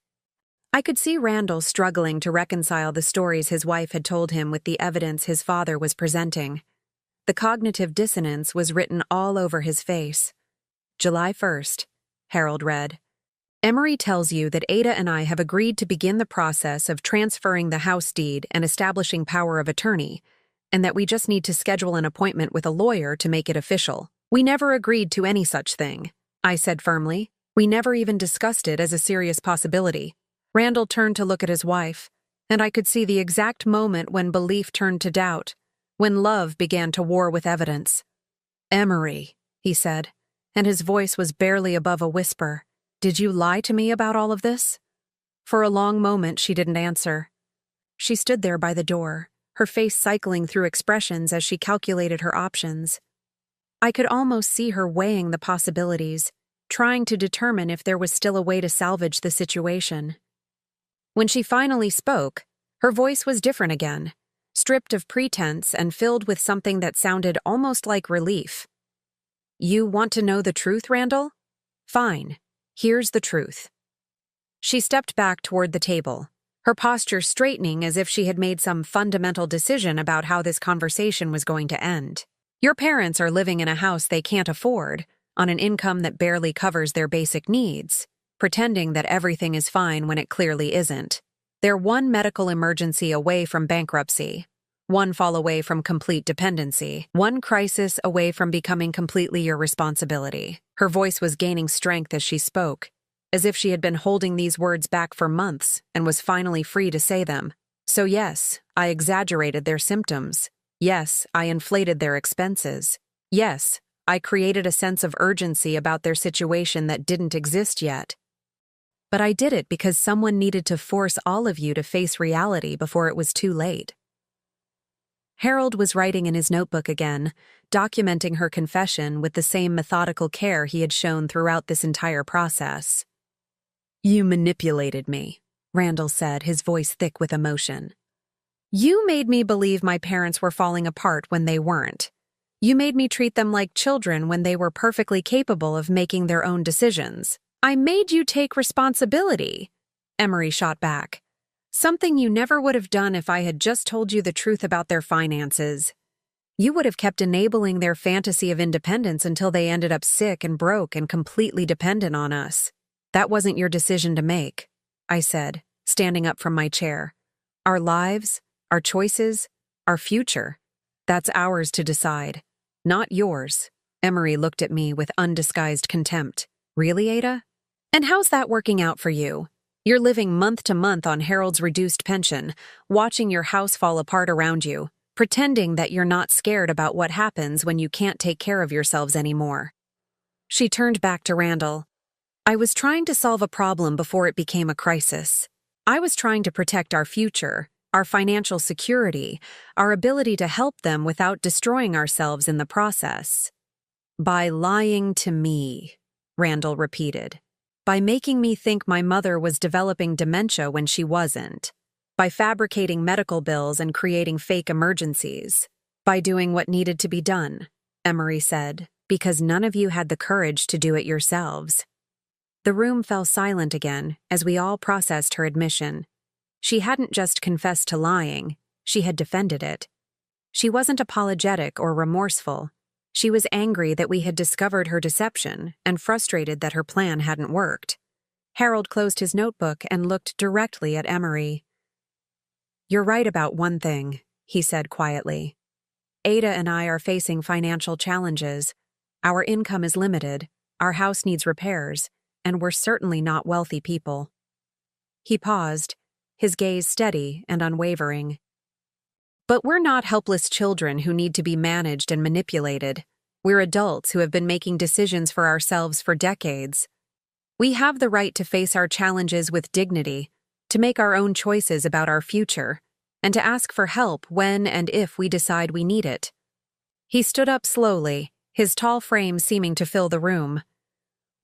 [SPEAKER 1] I could see Randall struggling to reconcile the stories his wife had told him with the evidence his father was presenting. The cognitive dissonance was written all over his face. "July 1st, Harold read. "Emery tells you that Ada and I have agreed to begin the process of transferring the house deed and establishing power of attorney, and that we just need to schedule an appointment with a lawyer to make it official." "We never agreed to any such thing," I said firmly. "We never even discussed it as a serious possibility." Randall turned to look at his wife, and I could see the exact moment when belief turned to doubt, when love began to war with evidence. "Emery," he said, and his voice was barely above a whisper. "Did you lie to me about all of this?" For a long moment, she didn't answer. She stood there by the door, her face cycling through expressions as she calculated her options. I could almost see her weighing the possibilities, trying to determine if there was still a way to salvage the situation. When she finally spoke, her voice was different again, stripped of pretense and filled with something that sounded almost like relief. "You want to know the truth, Randall? Fine. Here's the truth." She stepped back toward the table, her posture straightening as if she had made some fundamental decision about how this conversation was going to end. "Your parents are living in a house they can't afford, on an income that barely covers their basic needs, pretending that everything is fine when it clearly isn't. They're one medical emergency away from bankruptcy, one fall away from complete dependency, one crisis away from becoming completely your responsibility." Her voice was gaining strength as she spoke, as if she had been holding these words back for months and was finally free to say them. "So yes, I exaggerated their symptoms. Yes, I inflated their expenses. Yes, I created a sense of urgency about their situation that didn't exist yet. But I did it because someone needed to force all of you to face reality before it was too late." Harold was writing in his notebook again, documenting her confession with the same methodical care he had shown throughout this entire process. "You manipulated me," Randall said, his voice thick with emotion. "You made me believe my parents were falling apart when they weren't. You made me treat them like children when they were perfectly capable of making their own decisions. I made you take responsibility," Emery shot back. "Something you never would have done if I had just told you the truth about their finances. You would have kept enabling their fantasy of independence until they ended up sick and broke and completely dependent on us. That wasn't your decision to make," I said, standing up from my chair. "Our lives, our choices, our future. That's ours to decide, not yours." Emery looked at me with undisguised contempt. "Really, Ada? And how's that working out for you? You're living month to month on Harold's reduced pension, watching your house fall apart around you, pretending that you're not scared about what happens when you can't take care of yourselves anymore." She turned back to Randall. "I was trying to solve a problem before it became a crisis. I was trying to protect our future, our financial security, our ability to help them without destroying ourselves in the process." "By lying to me," Randall repeated. "By making me think my mother was developing dementia when she wasn't. By fabricating medical bills and creating fake emergencies. By doing what needed to be done," Emery said, "because none of you had the courage to do it yourselves." The room fell silent again as we all processed her admission. She hadn't just confessed to lying, she had defended it. She wasn't apologetic or remorseful. She was angry that we had discovered her deception and frustrated that her plan hadn't worked. Harold closed his notebook and looked directly at Emery. "You're right about one thing," he said quietly. "Ada and I are facing financial challenges. Our income is limited, our house needs repairs, and we're certainly not wealthy people." He paused, his gaze steady and unwavering. "But we're not helpless children who need to be managed and manipulated. We're adults who have been making decisions for ourselves for decades. We have the right to face our challenges with dignity, to make our own choices about our future, and to ask for help when and if we decide we need it." He stood up slowly, his tall frame seeming to fill the room.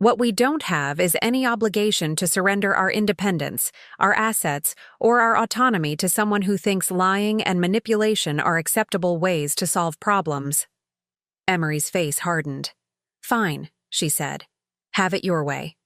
[SPEAKER 1] "What we don't have is any obligation to surrender our independence, our assets, or our autonomy to someone who thinks lying and manipulation are acceptable ways to solve problems." Emery's face hardened. "Fine," she said. "Have it your way.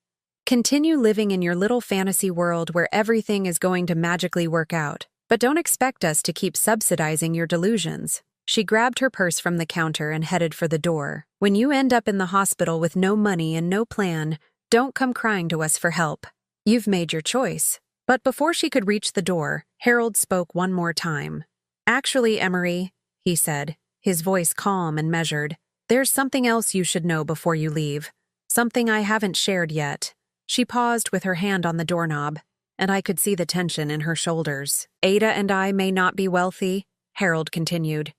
[SPEAKER 1] Continue living in your little fantasy world where everything is going to magically work out, but don't expect us to keep subsidizing your delusions." She grabbed her purse from the counter and headed for the door. "When you end up in the hospital with no money and no plan, don't come crying to us for help. You've made your choice." But before she could reach the door, Harold spoke one more time. "Actually, Emery," he said, his voice calm and measured, "there's something else you should know before you leave. Something I haven't shared yet." She paused with her hand on the doorknob, and I could see the tension in her shoulders. "Ada and I may not be wealthy," Harold continued,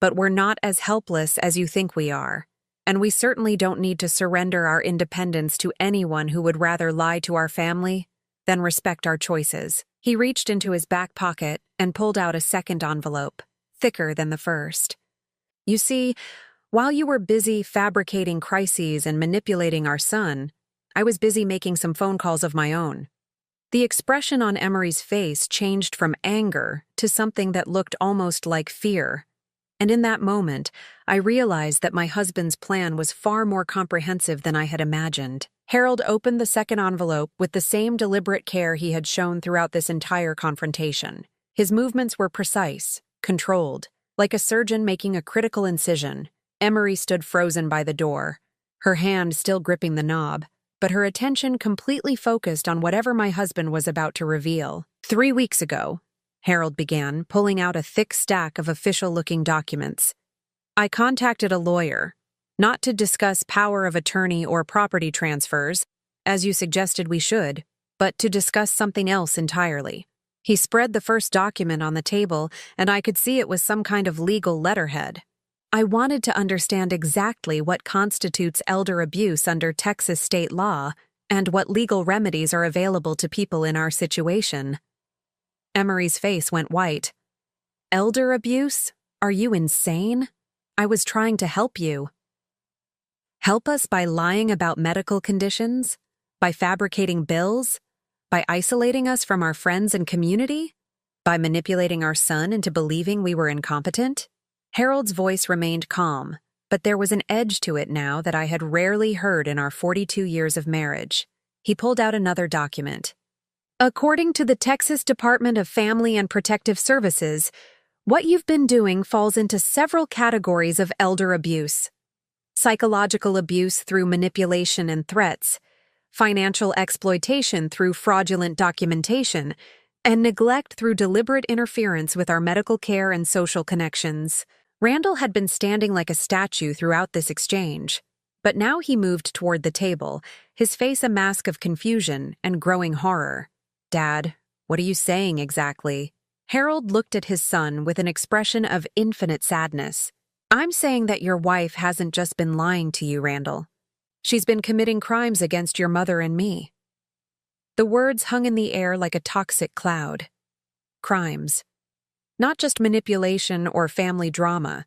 [SPEAKER 1] "but we're not as helpless as you think we are. and we certainly don't need to surrender our independence to anyone who would rather lie to our family than respect our choices. He reached into his back pocket and pulled out a second envelope, thicker than the first. You see, while you were busy fabricating crises and manipulating our son, I was busy making some phone calls of my own. The expression on Emery's face changed from anger to something that looked almost like fear. And in that moment, I realized that my husband's plan was far more comprehensive than I had imagined. Harold opened the second envelope with the same deliberate care he had shown throughout this entire confrontation. His movements were precise, controlled, like a surgeon making a critical incision. Emery stood frozen by the door, her hand still gripping the knob, but her attention completely focused on whatever my husband was about to reveal. 3 weeks ago, Harold began, pulling out a thick stack of official-looking documents. I contacted a lawyer, not to discuss power of attorney or property transfers, as you suggested we should, but to discuss something else entirely. He spread the first document on the table, and I could see it was some kind of legal letterhead. I wanted to understand exactly what constitutes elder abuse under Texas state law and what legal remedies are available to people in our situation. Emery's face went white. Elder abuse? Are you insane? I was trying to help you. Help us by lying about medical conditions? By fabricating bills? By isolating us from our friends and community? By manipulating our son into believing we were incompetent? Harold's voice remained calm, but there was an edge to it now that I had rarely heard in our 42 years of marriage. He pulled out another document. According to the Texas Department of Family and Protective Services, what you've been doing falls into several categories of elder abuse: psychological abuse through manipulation and threats, financial exploitation through fraudulent documentation, and neglect through deliberate interference with our medical care and social connections. Randall had been standing like a statue throughout this exchange, but now he moved toward the table, his face a mask of confusion and growing horror. Dad, what are you saying exactly? Harold looked at his son with an expression of infinite sadness. I'm saying that your wife hasn't just been lying to you, Randall. She's been committing crimes against your mother and me. The words hung in the air like a toxic cloud. Crimes. Not just manipulation or family drama,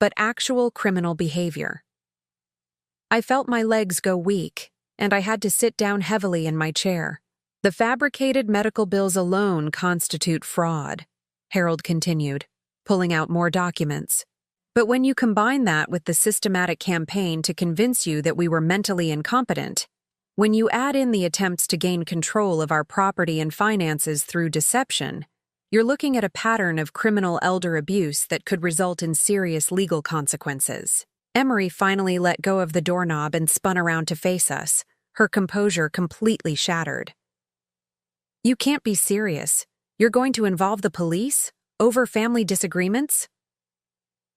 [SPEAKER 1] but actual criminal behavior. I felt my legs go weak, and I had to sit down heavily in my chair. The fabricated medical bills alone constitute fraud, Harold continued, pulling out more documents. But when you combine that with the systematic campaign to convince you that we were mentally incompetent, when you add in the attempts to gain control of our property and finances through deception, you're looking at a pattern of criminal elder abuse that could result in serious legal consequences. Emery finally let go of the doorknob and spun around to face us, her composure completely shattered. You can't be serious. You're going to involve the police? Over family disagreements?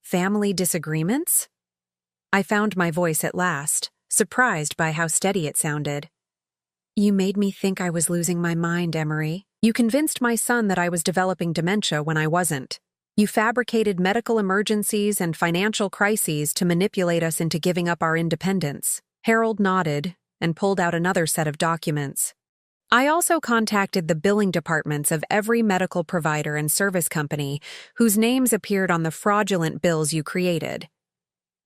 [SPEAKER 1] Family disagreements? I found my voice at last, surprised by how steady it sounded. You made me think I was losing my mind, Emery. You convinced my son that I was developing dementia when I wasn't. You fabricated medical emergencies and financial crises to manipulate us into giving up our independence. Harold nodded and pulled out another set of documents. I also contacted the billing departments of every medical provider and service company whose names appeared on the fraudulent bills you created.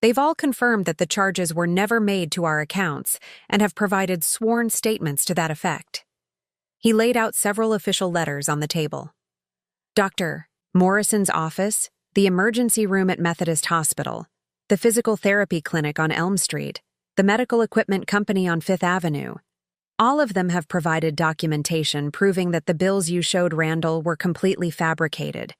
[SPEAKER 1] They've all confirmed that the charges were never made to our accounts and have provided sworn statements to that effect. He laid out several official letters on the table. Dr. Morrison's office, the emergency room at Methodist Hospital, the physical therapy clinic on Elm Street, the medical equipment company on Fifth Avenue. All of them have provided documentation proving that the bills you showed Randall were completely fabricated.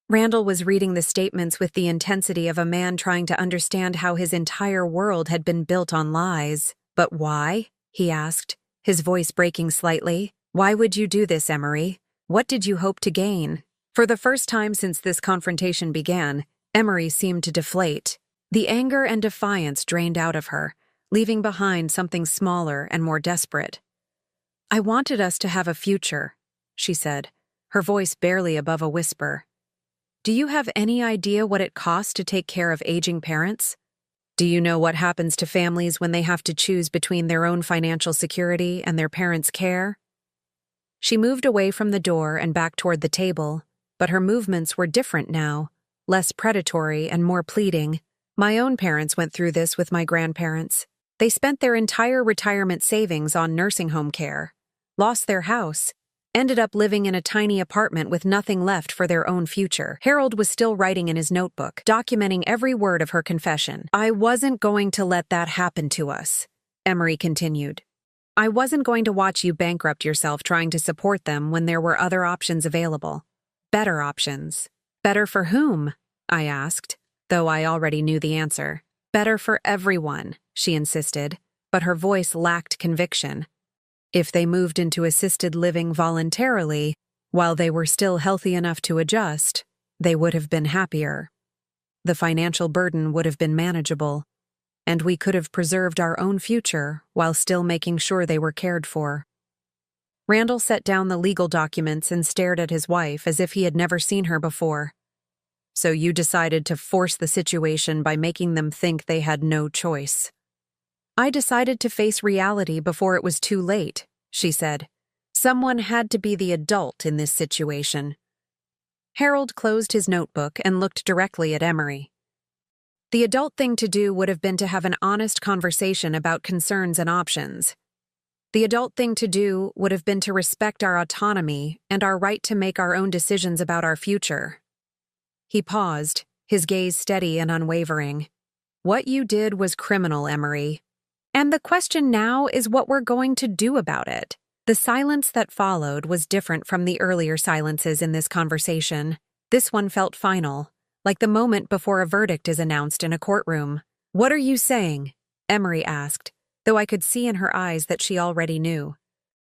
[SPEAKER 1] Randall was reading the statements with the intensity of a man trying to understand how his entire world had been built on lies. But why? He asked, his voice breaking slightly. Why would you do this, Emery? What did you hope to gain? For the first time since this confrontation began, Emery seemed to deflate. The anger and defiance drained out of her, leaving behind something smaller and more desperate. I wanted us to have a future, she said, her voice barely above a whisper. Do you have any idea what it costs to take care of aging parents? Do you know what happens to families when they have to choose between their own financial security and their parents' care? She moved away from the door and back toward the table, but her movements were different now, less predatory and more pleading. My own parents went through this with my grandparents. They spent their entire retirement savings on nursing home care, lost their house, ended up living in a tiny apartment with nothing left for their own future. Harold was still writing in his notebook, documenting every word of her confession. I wasn't going to let that happen to us, Emery continued. I wasn't going to watch you bankrupt yourself trying to support them when there were other options available. Better options. Better for whom? I asked, though I already knew the answer. Better for everyone, she insisted, but her voice lacked conviction. If they moved into assisted living voluntarily, while they were still healthy enough to adjust, they would have been happier. The financial burden would have been manageable, and we could have preserved our own future while still making sure they were cared for. Randall set down the legal documents and stared at his wife as if he had never seen her before. So you decided to force the situation by making them think they had no choice. I decided to face reality before it was too late, she said. Someone had to be the adult in this situation. Harold closed his notebook and looked directly at Emery. The adult thing to do would have been to have an honest conversation about concerns and options. The adult thing to do would have been to respect our autonomy and our right to make our own decisions about our future. He paused, his gaze steady and unwavering. What you did was criminal, Emery. And the question now is what we're going to do about it. The silence that followed was different from the earlier silences in this conversation. This one felt final, like the moment before a verdict is announced in a courtroom. What are you saying? Emery asked, though I could see in her eyes that she already knew.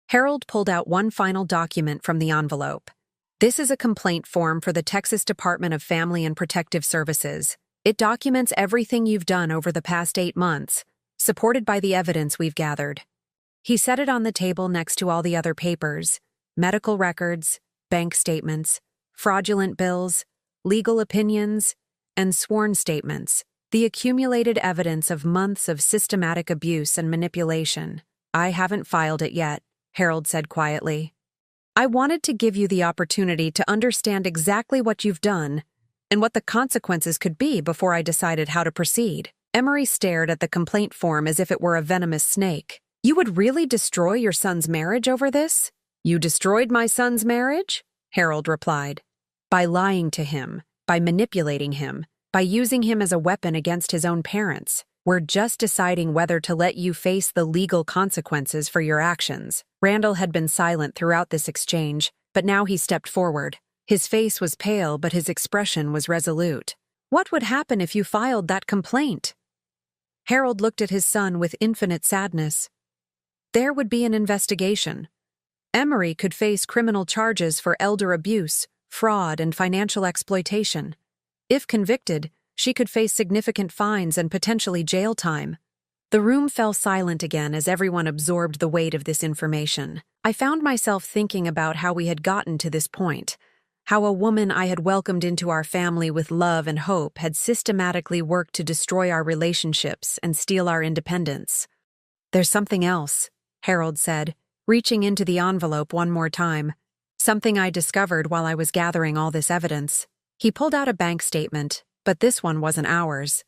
[SPEAKER 1] Harold pulled out one final document from the envelope. This is a complaint form for the Texas Department of Family and Protective Services. It documents everything you've done over the past 8 months, supported by the evidence we've gathered. He set it on the table next to all the other papers: medical records, bank statements, fraudulent bills, legal opinions, and sworn statements, the accumulated evidence of months of systematic abuse and manipulation. I haven't filed it yet, Harold said quietly. I wanted to give you the opportunity to understand exactly what you've done and what the consequences could be before I decided how to proceed. Emery stared at the complaint form as if it were a venomous snake. You would really destroy your son's marriage over this? You destroyed my son's marriage? Harold replied. By lying to him, by manipulating him, by using him as a weapon against his own parents. We're just deciding whether to let you face the legal consequences for your actions. Randall had been silent throughout this exchange, but now he stepped forward. His face was pale, but his expression was resolute. What would happen if you filed that complaint? Harold looked at his son with infinite sadness. There would be an investigation. Emery could face criminal charges for elder abuse, fraud, and financial exploitation. If convicted, she could face significant fines and potentially jail time. The room fell silent again as everyone absorbed the weight of this information. I found myself thinking about how we had gotten to this point, how a woman I had welcomed into our family with love and hope had systematically worked to destroy our relationships and steal our independence. There's something else, Harold said, reaching into the envelope one more time. Something I discovered while I was gathering all this evidence. He pulled out a bank statement, but this one wasn't ours.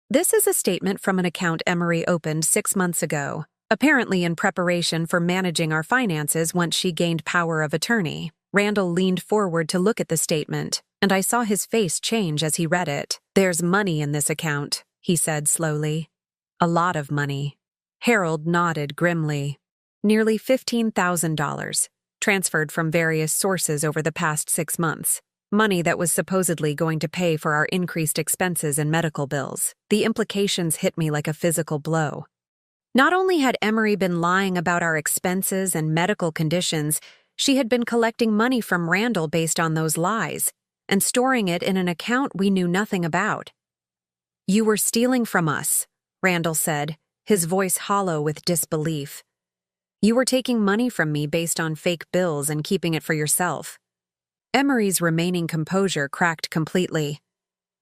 [SPEAKER 1] This is a statement from an account Emery opened 6 months ago, apparently in preparation for managing our finances once she gained power of attorney. Randall leaned forward to look at the statement, and I saw his face change as he read it. There's money in this account, he said slowly. A lot of money. Harold nodded grimly. Nearly $15,000, transferred from various sources over the past 6 months. Money that was supposedly going to pay for our increased expenses and medical bills. The implications hit me like a physical blow. Not only had Emery been lying about our expenses and medical conditions, she had been collecting money from Randall based on those lies, and storing it in an account we knew nothing about. You were stealing from us, Randall said, his voice hollow with disbelief. You were taking money from me based on fake bills and keeping it for yourself. Emery's remaining composure cracked completely.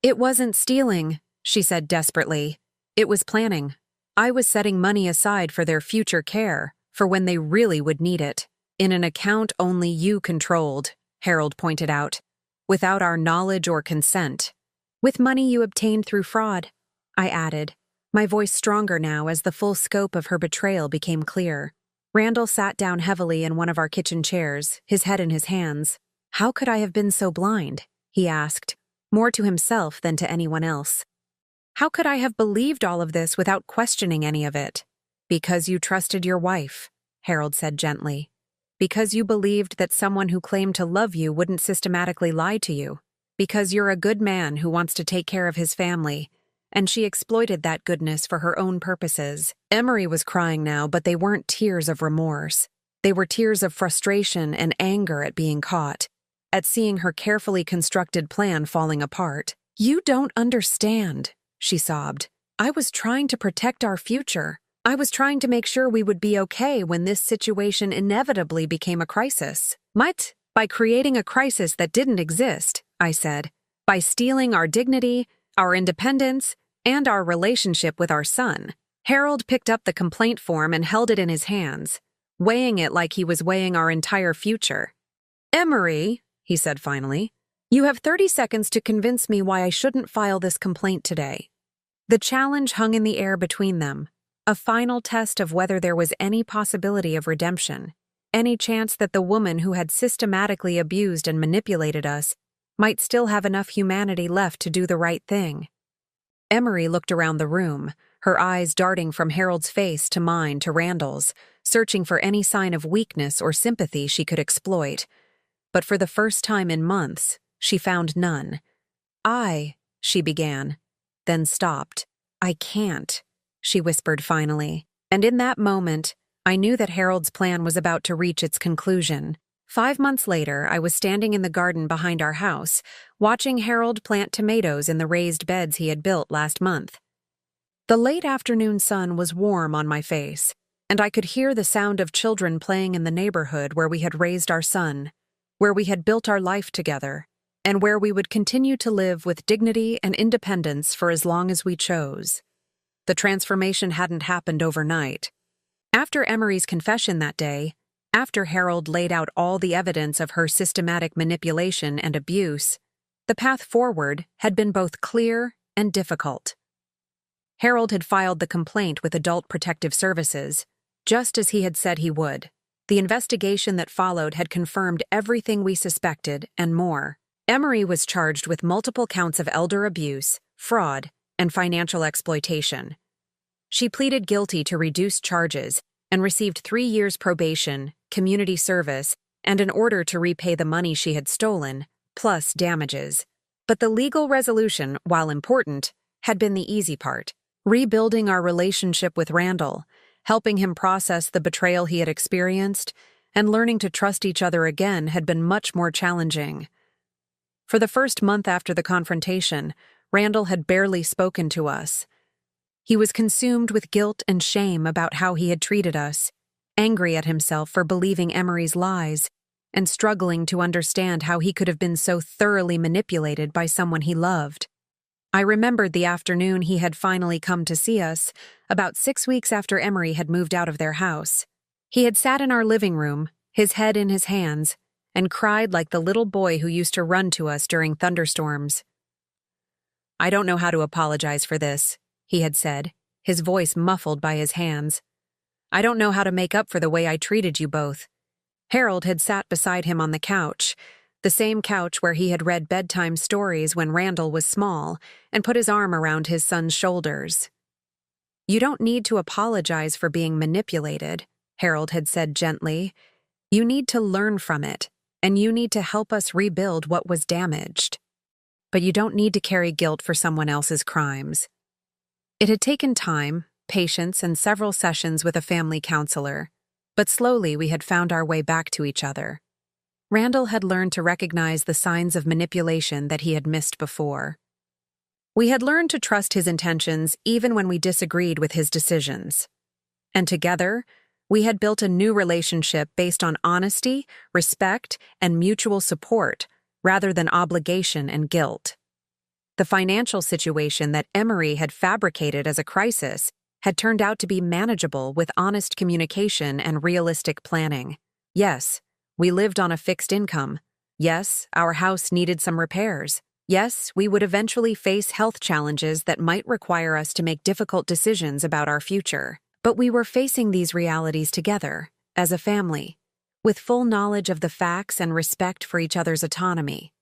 [SPEAKER 1] It wasn't stealing, she said desperately. It was planning. I was setting money aside for their future care, for when they really would need it. In an account only you controlled, Harold pointed out, without our knowledge or consent. With money you obtained through fraud, I added, my voice stronger now as the full scope of her betrayal became clear. Randall sat down heavily in one of our kitchen chairs, his head in his hands. How could I have been so blind? He asked, more to himself than to anyone else. How could I have believed all of this without questioning any of it? Because you trusted your wife, Harold said gently. Because you believed that someone who claimed to love you wouldn't systematically lie to you. Because you're a good man who wants to take care of his family, and she exploited that goodness for her own purposes. Emery was crying now, but they weren't tears of remorse. They were tears of frustration and anger at being caught, at seeing her carefully constructed plan falling apart. You don't understand, she sobbed. I was trying to protect our future. I was trying to make sure we would be okay when this situation inevitably became a crisis. What? By creating a crisis that didn't exist, I said. By stealing our dignity, our independence, and our relationship with our son. Harold picked up the complaint form and held it in his hands, weighing it like he was weighing our entire future. Emery, he said finally, you have 30 seconds to convince me why I shouldn't file this complaint today. The challenge hung in the air between them, a final test of whether there was any possibility of redemption, any chance that the woman who had systematically abused and manipulated us might still have enough humanity left to do the right thing. Emery looked around the room, her eyes darting from Harold's face to mine to Randall's, searching for any sign of weakness or sympathy she could exploit. But for the first time in months, she found none. She began, then stopped. I can't, she whispered finally. And in that moment, I knew that Harold's plan was about to reach its conclusion. 5 months later, I was standing in the garden behind our house, watching Harold plant tomatoes in the raised beds he had built last month. The late afternoon sun was warm on my face, and I could hear the sound of children playing in the neighborhood where we had raised our son, where we had built our life together, and where we would continue to live with dignity and independence for as long as we chose. The transformation hadn't happened overnight. After Emery's confession that day, after Harold laid out all the evidence of her systematic manipulation and abuse, the path forward had been both clear and difficult. Harold had filed the complaint with Adult Protective Services, just as he had said he would. The investigation that followed had confirmed everything we suspected and more. Emery was charged with multiple counts of elder abuse, fraud, and financial exploitation. She pleaded guilty to reduced charges and received 3 years probation, community service, and an order to repay the money she had stolen, plus damages. But the legal resolution, while important, had been the easy part. Rebuilding our relationship with Randall, helping him process the betrayal he had experienced, and learning to trust each other again had been much more challenging. For the first month after the confrontation, Randall had barely spoken to us. He was consumed with guilt and shame about how he had treated us, angry at himself for believing Emery's lies, and struggling to understand how he could have been so thoroughly manipulated by someone he loved. I remembered the afternoon he had finally come to see us, about 6 weeks after Emery had moved out of their house. He had sat in our living room, his head in his hands, and cried like the little boy who used to run to us during thunderstorms. I don't know how to apologize for this, he had said, his voice muffled by his hands. I don't know how to make up for the way I treated you both. Harold had sat beside him on the couch, the same couch where he had read bedtime stories when Randall was small, and put his arm around his son's shoulders. You don't need to apologize for being manipulated, Harold had said gently. You need to learn from it, and you need to help us rebuild what was damaged. But you don't need to carry guilt for someone else's crimes. It had taken time, patience, and several sessions with a family counselor, but slowly we had found our way back to each other. Randall had learned to recognize the signs of manipulation that he had missed before. We had learned to trust his intentions even when we disagreed with his decisions. And together, we had built a new relationship based on honesty, respect, and mutual support, rather than obligation and guilt. The financial situation that Emery had fabricated as a crisis had turned out to be manageable with honest communication and realistic planning. Yes, we lived on a fixed income. Yes, our house needed some repairs. Yes, we would eventually face health challenges that might require us to make difficult decisions about our future. But we were facing these realities together, as a family, with full knowledge of the facts and respect for each other's autonomy.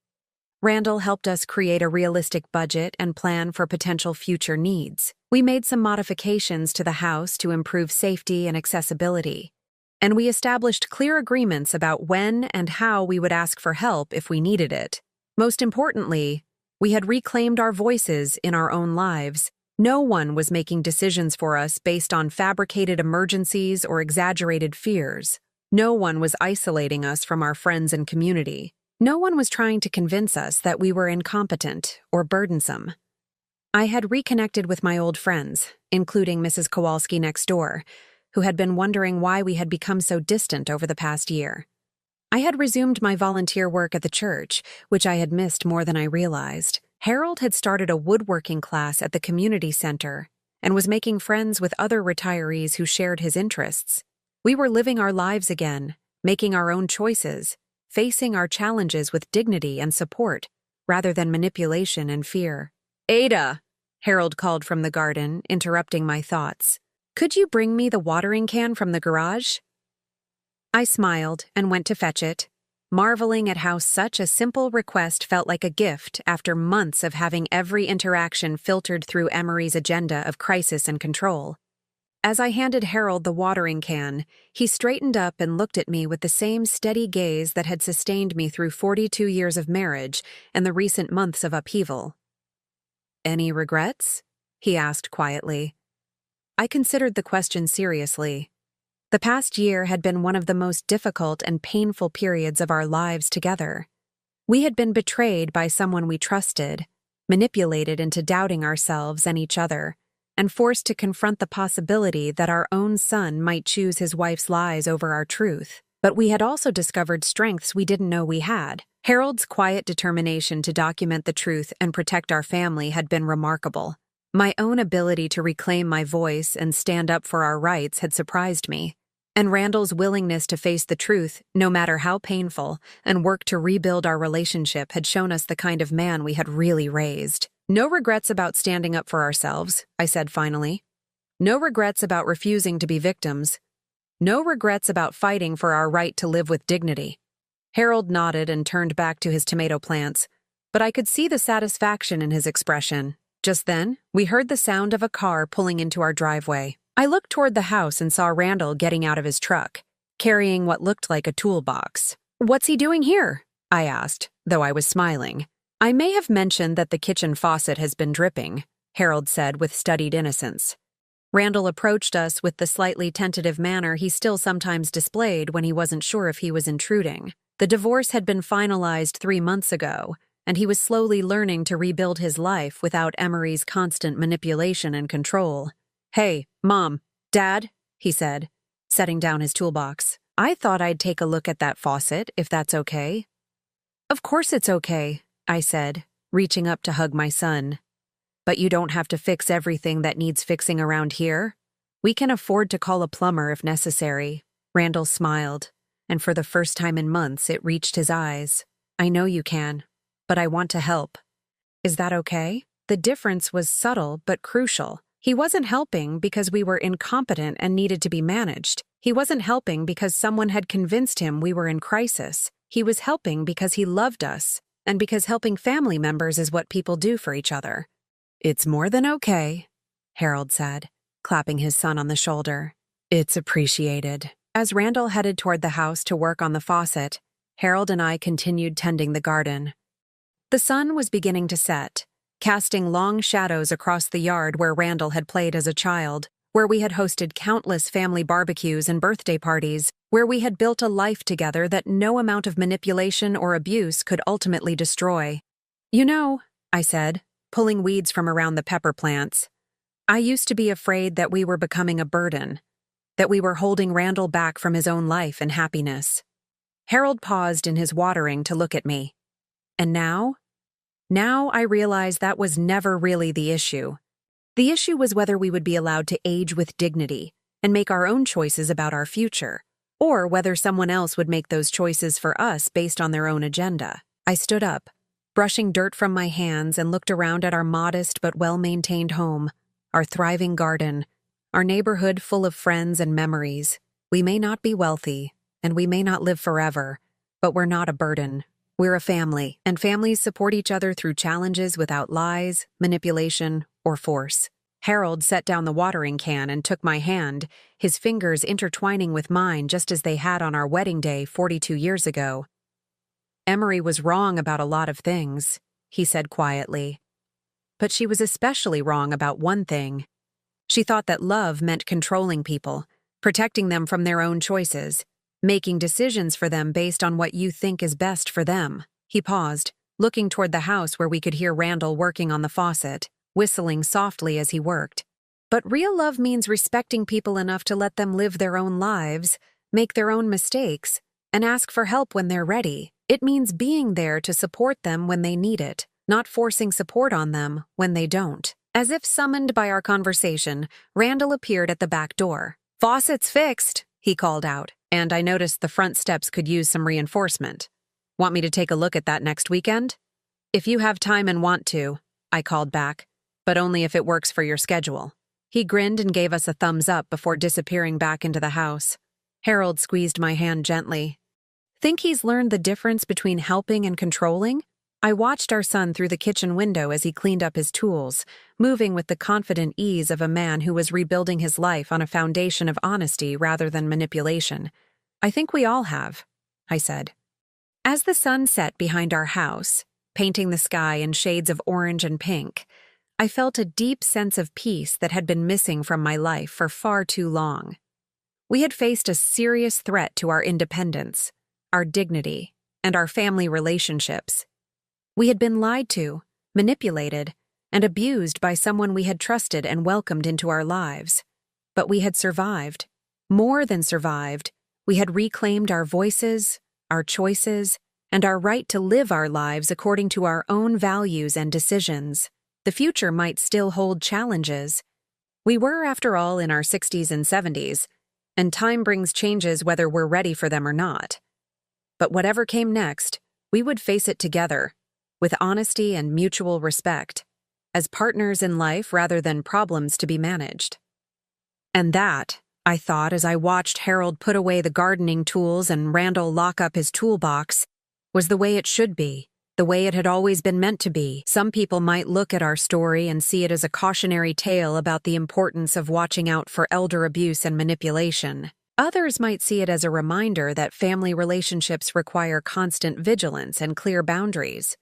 [SPEAKER 1] Randall helped us create a realistic budget and plan for potential future needs. We made some modifications to the house to improve safety and accessibility, and we established clear agreements about when and how we would ask for help if we needed it. Most importantly, we had reclaimed our voices in our own lives. No one was making decisions for us based on fabricated emergencies or exaggerated fears. No one was isolating us from our friends and community. No one was trying to convince us that we were incompetent or burdensome. I had reconnected with my old friends, including Mrs. Kowalski next door, who had been wondering why we had become so distant over the past year. I had resumed my volunteer work at the church, which I had missed more than I realized. Harold had started a woodworking class at the community center and was making friends with other retirees who shared his interests. We were living our lives again, making our own choices, facing our challenges with dignity and support, rather than manipulation and fear. "Ada," Harold called from the garden, interrupting my thoughts. "Could you bring me the watering can from the garage?" I smiled and went to fetch it, marveling at how such a simple request felt like a gift after months of having every interaction filtered through Emery's agenda of crisis and control. As I handed Harold the watering can, he straightened up and looked at me with the same steady gaze that had sustained me through 42 years of marriage and the recent months of upheaval. "Any regrets?" he asked quietly. I considered the question seriously. The past year had been one of the most difficult and painful periods of our lives together. We had been betrayed by someone we trusted, manipulated into doubting ourselves and each other, and forced to confront the possibility that our own son might choose his wife's lies over our truth. But we had also discovered strengths we didn't know we had. Harold's quiet determination to document the truth and protect our family had been remarkable. My own ability to reclaim my voice and stand up for our rights had surprised me. And Randall's willingness to face the truth, no matter how painful, and work to rebuild our relationship had shown us the kind of man we had really raised. "No regrets about standing up for ourselves," I said finally. "No regrets about refusing to be victims. No regrets about fighting for our right to live with dignity." Harold nodded and turned back to his tomato plants, but I could see the satisfaction in his expression. Just then, we heard the sound of a car pulling into our driveway. I looked toward the house and saw Randall getting out of his truck, carrying what looked like a toolbox. "What's he doing here?" I asked, though I was smiling. "I may have mentioned that the kitchen faucet has been dripping," Harold said with studied innocence. Randall approached us with the slightly tentative manner he still sometimes displayed when he wasn't sure if he was intruding. The divorce had been finalized 3 months ago, and he was slowly learning to rebuild his life without Emery's constant manipulation and control. "Hey, Mom, Dad," he said, setting down his toolbox. "I thought I'd take a look at that faucet, if that's okay." "Of course it's okay," I said, reaching up to hug my son. "But you don't have to fix everything that needs fixing around here. We can afford to call a plumber if necessary." Randall smiled, and for the first time in months it reached his eyes. "I know you can, but I want to help. Is that okay?" The difference was subtle but crucial. He wasn't helping because we were incompetent and needed to be managed. He wasn't helping because someone had convinced him we were in crisis. He was helping because he loved us, and because helping family members is what people do for each other. "It's more than okay," Harold said, clapping his son on the shoulder. "It's appreciated." As Randall headed toward the house to work on the faucet, Harold and I continued tending the garden. The sun was beginning to set, casting long shadows across the yard where Randall had played as a child, where we had hosted countless family barbecues and birthday parties, where we had built a life together that no amount of manipulation or abuse could ultimately destroy. "You know," I said, pulling weeds from around the pepper plants, "I used to be afraid that we were becoming a burden, that we were holding Randall back from his own life and happiness." Harold paused in his watering to look at me. "And now?" Now I realize that was never really the issue. The issue was whether we would be allowed to age with dignity and make our own choices about our future, or whether someone else would make those choices for us based on their own agenda. I stood up, brushing dirt from my hands, and looked around at our modest but well-maintained home, our thriving garden, our neighborhood full of friends and memories. We may not be wealthy, and we may not live forever, but we're not a burden. We're a family, and families support each other through challenges without lies, manipulation, or force. Harold set down the watering can and took my hand, his fingers intertwining with mine just as they had on our wedding day 42 years ago. Emery was wrong about a lot of things, he said quietly. But she was especially wrong about one thing. She thought that love meant controlling people, protecting them from their own choices, making decisions for them based on what you think is best for them. He paused, looking toward the house where we could hear Randall working on the faucet, whistling softly as he worked. But real love means respecting people enough to let them live their own lives, make their own mistakes, and ask for help when they're ready. It means being there to support them when they need it, not forcing support on them when they don't. As if summoned by our conversation, Randall appeared at the back door. "Faucet's fixed," he called out, and I noticed the front steps could use some reinforcement. "Want me to take a look at that next weekend?" "If you have time and want to," I called back, "but only if it works for your schedule." He grinned and gave us a thumbs up before disappearing back into the house. Harold squeezed my hand gently. "Think he's learned the difference between helping and controlling?" I watched our son through the kitchen window as he cleaned up his tools, moving with the confident ease of a man who was rebuilding his life on a foundation of honesty rather than manipulation. "I think we all have," I said. As the sun set behind our house, painting the sky in shades of orange and pink, I felt a deep sense of peace that had been missing from my life for far too long. We had faced a serious threat to our independence, our dignity, and our family relationships. We had been lied to, manipulated, and abused by someone we had trusted and welcomed into our lives. But we had survived. More than survived, we had reclaimed our voices, our choices, and our right to live our lives according to our own values and decisions. The future might still hold challenges. We were, after all, in our 60s and 70s, and time brings changes whether we're ready for them or not. But whatever came next, we would face it together, with honesty and mutual respect, as partners in life rather than problems to be managed. And that, I thought as I watched Harold put away the gardening tools and Randall lock up his toolbox, was the way it should be, the way it had always been meant to be. Some people might look at our story and see it as a cautionary tale about the importance of watching out for elder abuse and manipulation. Others might see it as a reminder that family relationships require constant vigilance and clear boundaries.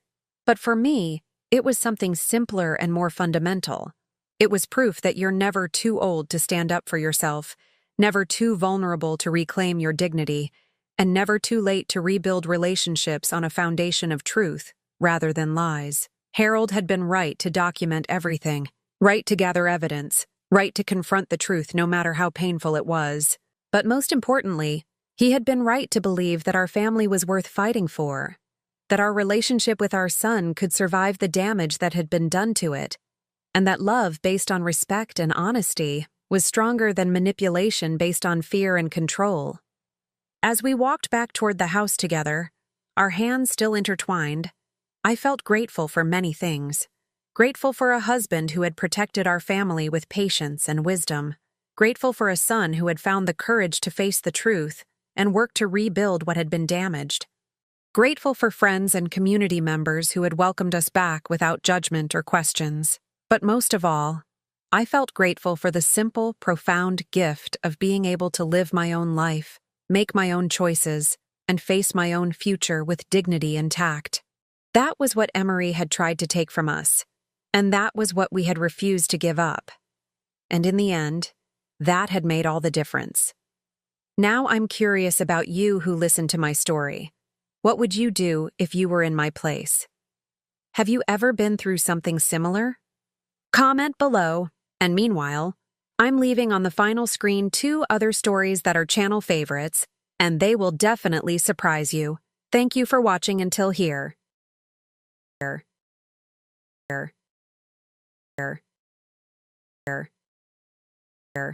[SPEAKER 1] But for me, it was something simpler and more fundamental. It was proof that you're never too old to stand up for yourself, never too vulnerable to reclaim your dignity, and never too late to rebuild relationships on a foundation of truth rather than lies. Harold had been right to document everything, right to gather evidence, right to confront the truth no matter how painful it was. But most importantly, he had been right to believe that our family was worth fighting for, that our relationship with our son could survive the damage that had been done to it, and that love based on respect and honesty was stronger than manipulation based on fear and control. As we walked back toward the house together, our hands still intertwined, I felt grateful for many things. Grateful for a husband who had protected our family with patience and wisdom. Grateful for a son who had found the courage to face the truth and work to rebuild what had been damaged. Grateful for friends and community members who had welcomed us back without judgment or questions. But most of all, I felt grateful for the simple, profound gift of being able to live my own life, make my own choices, and face my own future with dignity intact. That was what Emery had tried to take from us, and that was what we had refused to give up. And in the end, that had made all the difference. Now I'm curious about you who listened to my story. What would you do if you were in my place? Have you ever been through something similar? Comment below, and meanwhile, I'm leaving on the final screen 2 other stories that are channel favorites, and they will definitely surprise you. Thank you for watching until here. air, air, air, air.